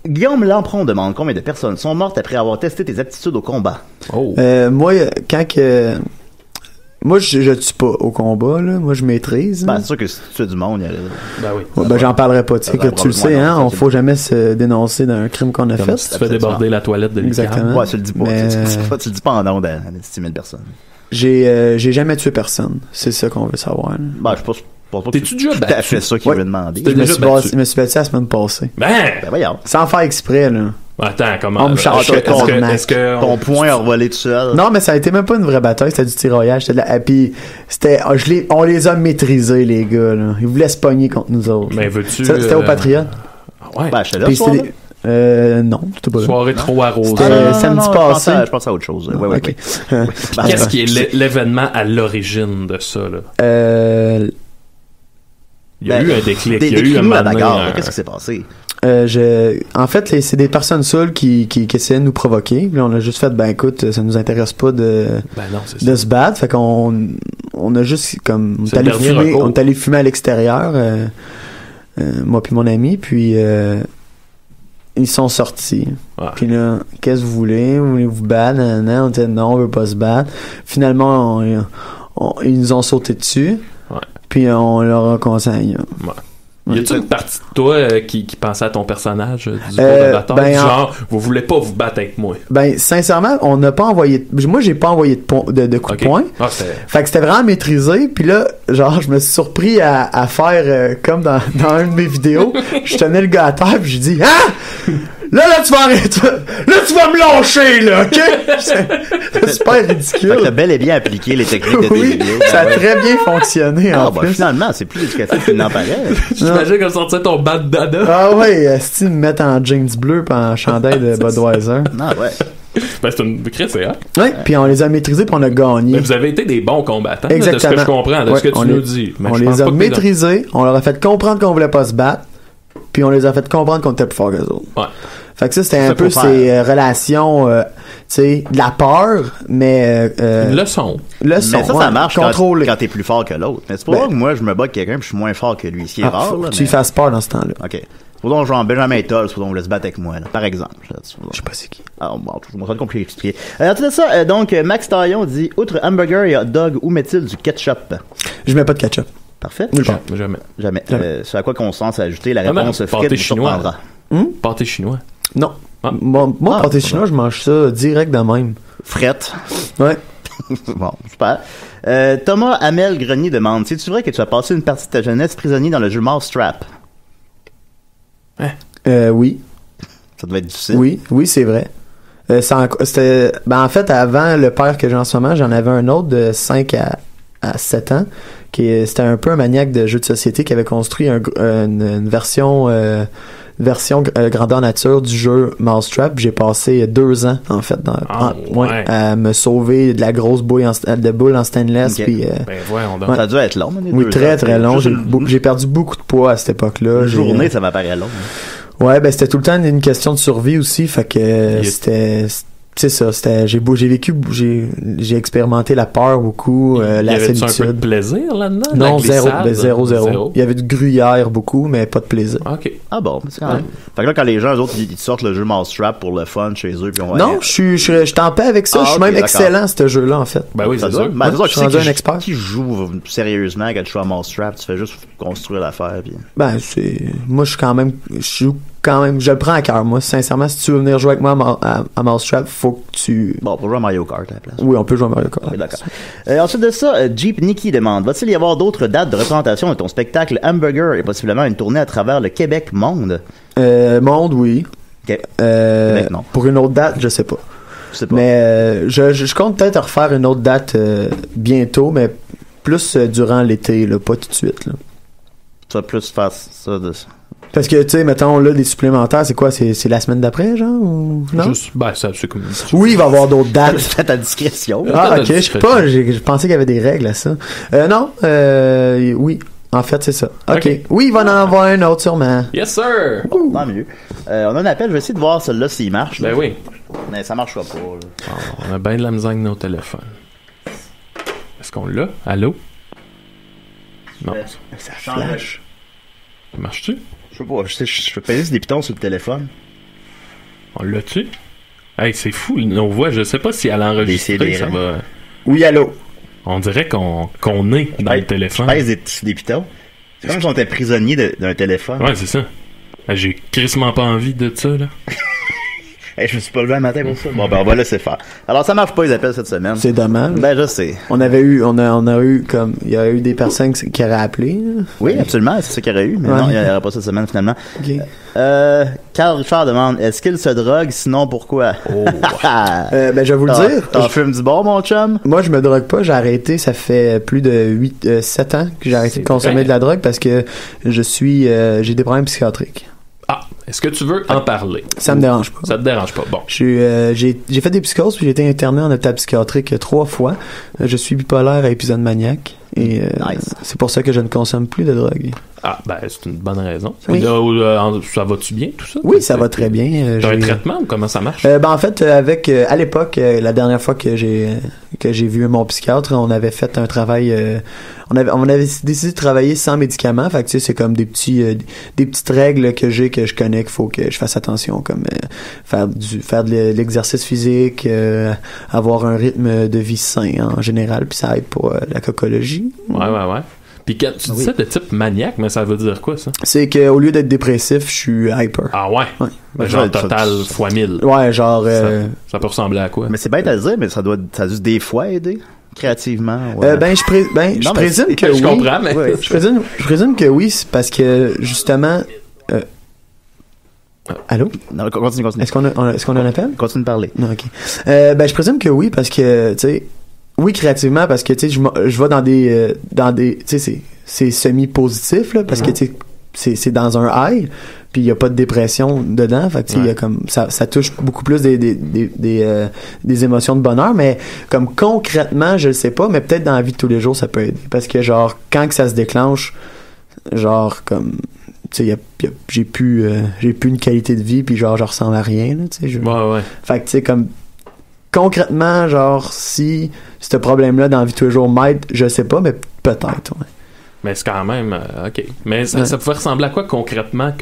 Guillaume Lampron demande combien de personnes sont mortes après avoir testé tes aptitudes au combat. Oh. Moi, moi, je tue pas au combat, là. Moi, je maîtrise. Ben, c'est sûr que si tu tues du monde, il y a... Ben oui. Ouais, ben, j'en parlerai pas, tu sais, que tu le sais, hein. On faut jamais se dénoncer d'un crime qu'on a fait. Si tu fais déborder la toilette de l'ICAM. Exactement. Ouais, tu le dis pas. Mais... Tu le dis pas en ondes à 6 000 personnes. J'ai jamais tué personne. C'est ça qu'on veut savoir, là. Ben, je pense pas. T'es-tu déjà battu? T'as fait ça qu'il veut demander. Je me suis battu la semaine passée. Ben voyons. Sans faire exprès, là. Attends, comment? On me charge est-ce que ton point a revolé tout seul? Non, mais ça a été même pas une vraie bataille, c'était du tiraillage. Puis on les a maîtrisés, les gars, là. Ils voulaient se pogner contre nous autres. Mais veux-tu... C'était au Patriote. Ouais. Ben, j'étais là, soir, non, c'était pas là. Soirée trop arrosée. Samedi passé. Je pensais à autre chose. Ouais. Qu'est-ce qui est l'événement à l'origine de ça, là? Il y a eu un déclic. Il y a eu un moment. Qu'est-ce qui s'est passé? En fait, c'est des personnes seules qui essaient de nous provoquer. Puis on a juste fait, ben écoute, ça nous intéresse pas de se battre. Fait qu'on a juste comme on est allé fumer à l'extérieur, moi puis mon ami, puis ils sont sortis. Ouais. Puis là, qu'est-ce que vous voulez? Vous voulez vous battre? On disait non, on veut pas se battre. Finalement, ils nous ont sauté dessus. Ouais. Puis on leur a conseillé. Ouais. Y a-t-il une partie de toi qui pensait à ton personnage du combattant, genre vous voulez pas vous battre avec moi? Ben sincèrement, on n'a pas envoyé. Moi, j'ai pas envoyé de coups de poing. Fait que c'était vraiment maîtrisé. Puis là, genre, je me suis surpris à faire comme dans une de mes vidéos. Je tenais le gars à terre puis j'ai dit Là, tu vas arrêter. Là, tu vas me lâcher, là, OK? C'est super ridicule. Fait que t'as bel et bien appliqué les techniques de tes vidéos. Ça a très bien fonctionné, en plus. Finalement, c'est plus éducatif qu'il n'en paraît. J'imagine qu'on sortait ton bandana. Ah ouais, si me mettre en jeans bleu pis en chandail de Budweiser. Ah ouais. Ben, c'est une critique, hein? Oui, puis on les a maîtrisés puis on a gagné. Mais vous avez été des bons combattants, exactement. De ce que je comprends, de ce que tu nous dis. Mais on les a maîtrisés, on leur a fait comprendre qu'on voulait pas se battre, puis on les a fait comprendre qu'on était plus fort qu'eux autres. Ouais. Fait que ça, c'était un peu ces relations, tu sais, de la peur, mais... une leçon. Mais ça marche quand t'es plus fort que l'autre. Mais c'est pas vrai que moi, je me bats avec quelqu'un puis je suis moins fort que lui. C'est rare, là. Tu lui fasses peur dans ce temps-là. OK. Supposons que genre Benjamin Toll, supposons qu'on voulait se battre avec moi, là, par exemple. Je sais pas c'est qui. Ah, bon, je me rends compliqué à expliquer. En tout cas, ça, donc, Max Taillon dit, outre hamburger et hot dog, où met-il du ketchup? Je mets pas de ketchup. Parfait. Jamais. C'est à quoi qu'on sent ajouter la réponse frite pâté vous chinois. surprendra. Pâté chinois. Non. Moi, pâté chinois, je mange ça direct de même. Frette. Ouais. Bon, super. Thomas Hamel Grenier demande, c'est-tu vrai que tu as passé une partie de ta jeunesse prisonnier dans le jeu Mousetrap? Oui. Ça devait être difficile. Oui, c'est vrai. C'était, en fait, avant le père que j'ai en ce moment, j'en avais un autre de 5 à 7 ans, c'était un peu un maniaque de jeux de société qui avait construit une version grandeur nature du jeu Mousetrap. J'ai passé 2 ans, en fait, à me sauver de la grosse boule en stainless. Okay. Puis, Ça a dû être long. Oui, très, très long. J'ai perdu beaucoup de poids à cette époque-là. Une journée, ça m'apparaît long. Ouais, c'était tout le temps une question de survie aussi, fait que c'est ça, j'ai expérimenté la peur beaucoup, la solitude. Y avait-tu un peu de plaisir là-dedans? Non, zéro. Il y avait du gruyère beaucoup, mais pas de plaisir. OK. Ah bon, c'est quand même. Fait que là, quand les gens, eux autres, ils sortent le jeu Mousetrap pour le fun chez eux, puis on va... Non, je suis en paix avec ça. Je suis même excellent à ce jeu-là, en fait. Ben oui, c'est sûr. Ben, c'est ça, je suis rendu un expert. Qui joue sérieusement quand tu joues à Mousetrap? Tu fais juste construire l'affaire, puis... Ben, moi, je joue quand même, je le prends à cœur, moi. Sincèrement, si tu veux venir jouer avec moi à Mousetrap, faut que tu... Bon, on peut jouer à Mario Kart à la place. Oui, on peut jouer à Mario Kart. Oui, d'accord. Ensuite de ça, Jeep Nicky demande, va-t-il y avoir d'autres dates de représentation de ton spectacle Hamburger et possiblement une tournée à travers le Québec monde? Monde, oui. Okay. Québec, non. Pour une autre date, je sais pas. Mais je compte peut-être refaire une autre date bientôt, mais plus durant l'été, là, pas tout de suite. Là. Tu vas plus faire ça de ça. Parce que, tu sais, mettons, là, des supplémentaires, c'est quoi? C'est la semaine d'après, genre? Ou non? Ça, c'est comme... Oui, il va y avoir d'autres dates. Faites à discrétion. Ah, ok, je sais pas, je pensais qu'il y avait des règles à ça. Non, oui. En fait, c'est ça. OK. Oui, il va en avoir un autre, sûrement. Yes, sir! Bon, tant mieux. On a un appel, je vais essayer de voir celui-là s'il marche. Ben oui. Mais ça marchera pas, là. On a bien de la misère avec nos téléphones. Est-ce qu'on l'a? Allô? Non. Ça flash. Ça marche-tu? Je sais pas, je peux peser des pitons sur le téléphone. On l'a-tu? Hey, c'est fou, nos voix, je sais pas si elle enregistre, ça va... Oui, allô? On dirait qu'on est dans le téléphone. Je pèse des pitons. C'est comme si on était prisonnier d'un téléphone. Ouais, c'est ça. J'ai crissement pas envie de ça, là. Hey, je me suis pas levé un matin pour ça. Bon, ben, on va laisser faire. Alors, ça marche pas, les appels cette semaine. C'est dommage. Ben, je sais. On a eu comme, il y a eu des personnes qui auraient appelé, là. Oui, absolument, c'est ça qu'il y aurait eu, mais non, il n'y aurait pas cette semaine, finalement. OK. Carl Richard demande, est-ce qu'il se drogue? Sinon, pourquoi? Oh. Ben, je vais vous le dire. T'en fumes du bon, mon chum? Moi, je me drogue pas. J'ai arrêté, ça fait plus de 7 ans que j'ai arrêté de consommer de la drogue parce que j'ai des problèmes psychiatriques. Ah, est-ce que tu veux en parler? Ça me dérange pas. Ça te dérange pas, bon. J'ai fait des psychoses puis j'ai été interné en hôpital psychiatrique 3 fois. Je suis bipolaire à épisode maniaque et c'est pour ça que je ne consomme plus de drogue. Ah, ben, c'est une bonne raison. Oui. Là, ça va-tu bien, tout ça? Oui, ça va très bien. T'as un traitement ou comment ça marche? Ben, en fait, à l'époque, la dernière fois que j'ai vu mon psychiatre, on avait fait un travail, on avait décidé de travailler sans médicaments. Fait que, tu sais, c'est comme des petites règles que je connais qu'il faut que je fasse attention, comme faire de l'exercice physique, avoir un rythme de vie sain en général, puis ça aide pour la cocologie. Ouais. Puis quand tu dis ça de type maniaque, mais ça veut dire quoi, ça? C'est qu'au lieu d'être dépressif, je suis hyper. Ah ouais? Ben, genre total fois 1000. Ouais, genre... Ça peut ressembler à quoi? Mais c'est bête à dire, mais ça a dû des fois aider créativement. Ouais. Je présume que oui. Je comprends, mais... Ouais, je présume que oui, c'est parce que, justement... Allô? Non, continue. Est-ce qu'on a un appel? Continue de parler. Non, ok. Je présume que oui, parce que, tu sais... Oui, créativement, parce que, tu sais, je vais dans des, tu sais, c'est semi-positif, là, parce que, tu sais, c'est dans un high, puis il y a pas de dépression dedans, fait que, tu sais, il y a comme, ça touche beaucoup plus des émotions de bonheur, mais, comme, concrètement, je le sais pas, mais peut-être dans la vie de tous les jours, ça peut aider, parce que, genre, quand que ça se déclenche, genre, comme, tu sais, j'ai plus une qualité de vie, puis genre, je ressemble à rien, là, tu sais, ouais. Fait que, tu sais, comme, concrètement, genre, si ce problème-là dans la vie de tous les jours m'aide, je sais pas, mais peut-être, ouais. Mais c'est quand même OK. Mais ça pouvait ressembler à quoi concrètement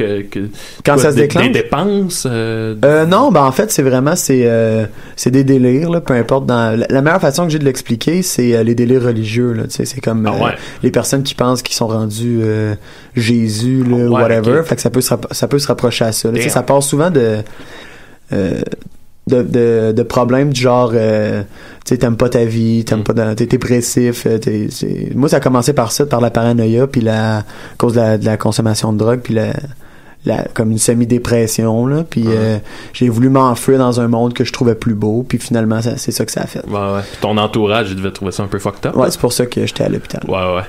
quand ça se déclenche? Des dépenses non, en fait, c'est vraiment c'est des délires là, peu importe la meilleure façon que j'ai de l'expliquer, c'est les délires religieux là, tu sais, c'est comme les personnes qui pensent qu'ils sont rendus Jésus là, whatever, okay. Fait que ça peut se rapprocher à ça. Là, ça part souvent de problèmes du genre tu sais, t'aimes pas ta vie, t'es dépressif, moi ça a commencé par ça, par la paranoïa, puis à cause de la consommation de drogue, puis comme une semi-dépression là, puis j'ai voulu m'enfuir dans un monde que je trouvais plus beau, puis finalement c'est ça que ça a fait. Ouais. Puis ton entourage, il devait trouver ça un peu fucked up. Ouais, c'est pour ça que j'étais à l'hôpital. Ouais.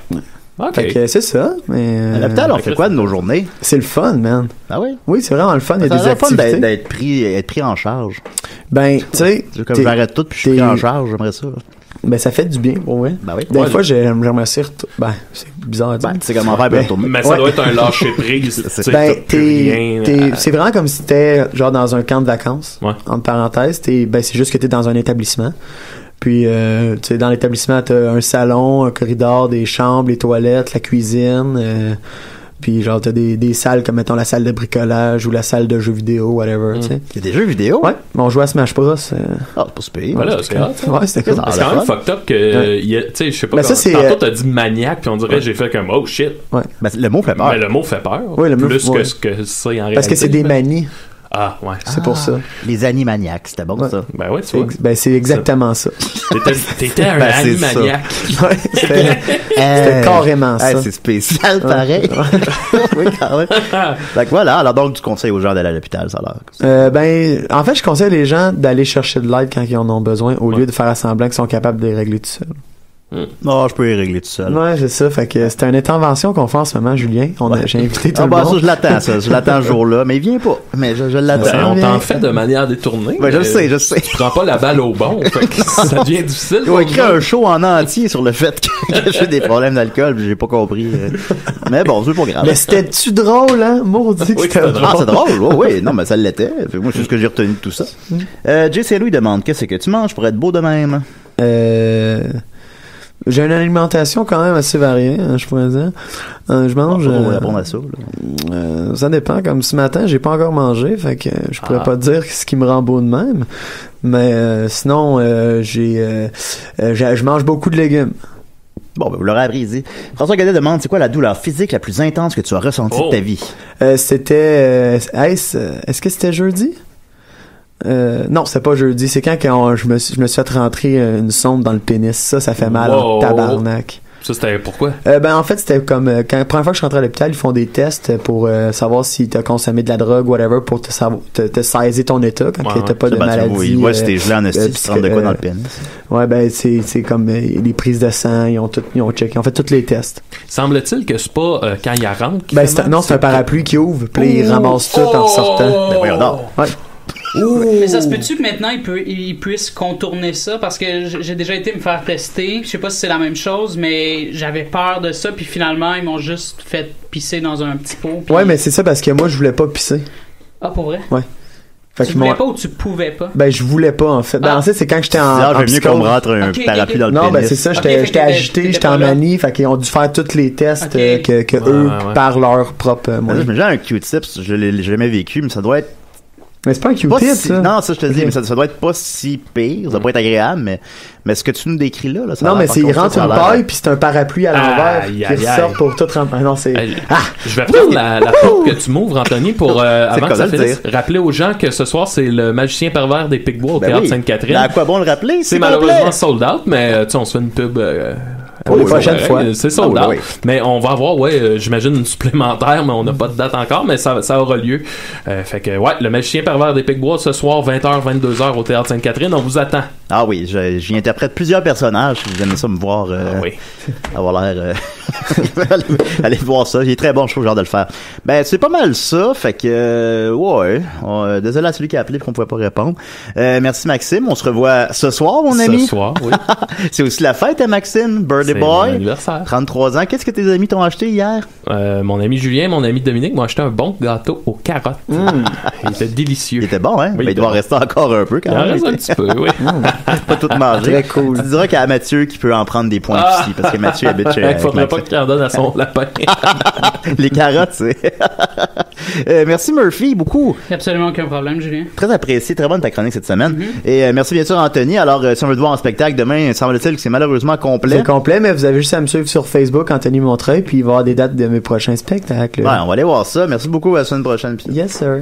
Okay. Fait que c'est ça, mais à l'hôpital, on fait quoi de nos journées? C'est le fun, man. Ah oui? Oui, c'est vraiment le fun. Il y a des activités. Fun d'être pris en charge. Ben, tu sais, comme j'arrête tout puis je suis pris en charge, j'aimerais ça. Ben, ça fait du bien, ouais. Ben oui. Des fois, j'aimerais ça c'est bizarre à dire. Ben, c'est comme en faire tourner. Mais ça doit être un lâcher prise. C'est vraiment comme si t'étais genre dans un camp de vacances. Ouais. Entre parenthèses, c'est juste que t'es dans un établissement. Puis, tu sais, dans l'établissement, t'as un salon, un corridor, des chambres, les toilettes, la cuisine. Puis, genre, t'as des salles comme, mettons, la salle de bricolage ou la salle de jeux vidéo, whatever, tu sais. Il y a des jeux vidéo? Ouais. On jouait à Smash Bros. C'est pas super. Voilà, c'est cool. Ouais, c'était cool. C'est quand même fucked up que, tu sais, je sais pas, tantôt t'as dit maniaque, puis on dirait, j'ai fait comme, oh shit. Ouais. Ben, le mot fait peur. Mais le mot fait peur. Oui, le mot plus que ce que c'est en réalité. Parce que c'est des manies. Ah, ouais. C'est pour ça. Les animaniacs, c'était bon, ça. Ben ouais, tu vois. Ben, c'est exactement ça. T'étais un animaniac. Ouais, c'était carrément ça. C'est spécial, pareil. Oui, quand même. Donc voilà, alors donc tu conseilles aux gens d'aller à l'hôpital, ça a l'air. Ben, en fait, je conseille les gens d'aller chercher de l'aide quand ils en ont besoin, au lieu de faire semblant qu'ils sont capables de les régler tout seuls. Non, je peux y régler tout seul. Ouais, c'est ça. Fait que c'est une intervention qu'on fait en ce moment, Julien. J'ai invité tout le monde. Ça, je l'attends ce jour-là, mais il vient pas. Mais je l'attends. On t'en fait de manière détournée. Ben, je sais. Tu prends pas la balle au bon. Fait que ça devient difficile. Ils ont écrit un show en entier sur le fait que j'ai des problèmes d'alcool, j'ai pas compris. Mais bon, c'est pas grave. Mais c'était-tu drôle, hein? Maudit que c'était drôle. Ah, c'est drôle. Oui, non, mais ça l'était. Moi, c'est ce que j'ai retenu de tout ça. JC Louis demande, qu'est-ce que tu manges pour être beau de même? J'ai une alimentation quand même assez variée, je pourrais dire. Je mange. Répondre à ça. Ça dépend. Comme ce matin, j'ai pas encore mangé, fait que je pourrais pas dire ce qui me rend beau de même. Mais sinon, je mange beaucoup de légumes. Bon, ben, vous l'aurez appris. François Godet demande, c'est quoi la douleur physique la plus intense que tu as ressentie de ta vie? C'était. Est-ce que c'était jeudi? Non, c'est pas jeudi. C'est quand je me suis fait rentrer une sonde dans le pénis. Ça fait mal en tabarnak. Ça, c'était pourquoi? En fait, c'était comme la première fois que je suis rentré à l'hôpital, ils font des tests pour savoir si t'as consommé de la drogue, whatever, pour te saisier ton état quand t'as pas de maladie. Ouais, c'était gelé en hostie, tu te rentres de quoi dans le pénis? Ouais, ben c'est comme les prises de sang, ils ont fait tous les tests. Semble-t-il que c'est pas quand ils rentrent? C'est un parapluie qui ouvre, puis ils ramassent tout en sortant. Ben voyons donc. Ouais. Mais ça se peut-tu que maintenant ils puissent contourner ça? Parce que j'ai déjà été me faire tester. Je sais pas si c'est la même chose, mais j'avais peur de ça. Puis finalement, ils m'ont juste fait pisser dans un petit pot. Puis... Ouais, mais c'est ça parce que moi, je voulais pas pisser. Ah, pour vrai? Ouais. Tu voulais pas ou tu pouvais pas? Ben, je voulais pas, en fait. En fait, c'est quand j'étais en j'aime mieux qu'on me rentre un parapluie dans le pénis. Non, ben, c'est ça. J'étais agité, j'étais en manie. Fait qu'ils ont dû faire tous les tests que eux, par leur propre moyen. J'ai un Q-tip, je l'ai jamais vécu, mais ça doit être. Mais c'est pas un Q-tip, ça. Non, ça, je te dis, mais ça doit être pas si pire. Ça doit pas être agréable, mais ce que tu nous décris là, ça non, mais il rentre une paille, puis c'est un parapluie à l'envers qui ressort pour tout rentrer. Non, c'est... Je vais prendre la porte que tu m'ouvres, Anthony, pour, avant que ça finisse, rappeler aux gens que ce soir, c'est le magicien pervers des Picbois au Théâtre Sainte-Catherine. À quoi bon le rappeler? C'est malheureusement sold out, mais, tu sais, on se fait une pub, pour les prochaines fois. C'est sold out. Mais on va avoir, j'imagine une supplémentaire, mais on n'a pas de date encore, mais ça aura lieu. Fait que, le magicien pervers des Picbois, ce soir, 20h, 22h au Théâtre Sainte-Catherine, on vous attend. Ah oui, j'y interprète plusieurs personnages. Si vous aimez ça me voir, avoir l'air, allez voir ça. Il est très bon, je trouve, genre de le faire. Ben, c'est pas mal ça. Fait que, désolé à celui qui a appelé et qu'on pouvait pas répondre. Merci Maxime. On se revoit ce soir, mon ami. Ce soir, oui. C'est aussi la fête, hein, Maxime? Birthday boy. 33 ans. Qu'est-ce que tes amis t'ont acheté hier? Mon ami Julien, mon ami Dominique m'ont acheté un bon gâteau aux carottes. Il était délicieux. Il était bon, hein? Oui, mais il doit en rester encore un peu quand même. Il en reste un petit peu, oui. Pas tout manger. Très cool. Tu diras qu'à Mathieu qui peut en prendre des points ici, parce que Mathieu habite chez Il faudrait pas qu'il en donne à son lapin. Les carottes, c'est... merci Murphy, beaucoup. Absolument aucun problème, Julien. Très apprécié, très bonne ta chronique cette semaine. Et merci bien sûr Anthony. Alors, si on veut te voir en spectacle demain, semble-t-il que c'est malheureusement complet. C'est complet, mais vous avez juste à me suivre sur Facebook, Anthony Montreuil, puis il va y avoir des dates de mes prochains spectacles. Ouais, on va aller voir ça. Merci beaucoup, à la semaine prochaine. Yes, sir.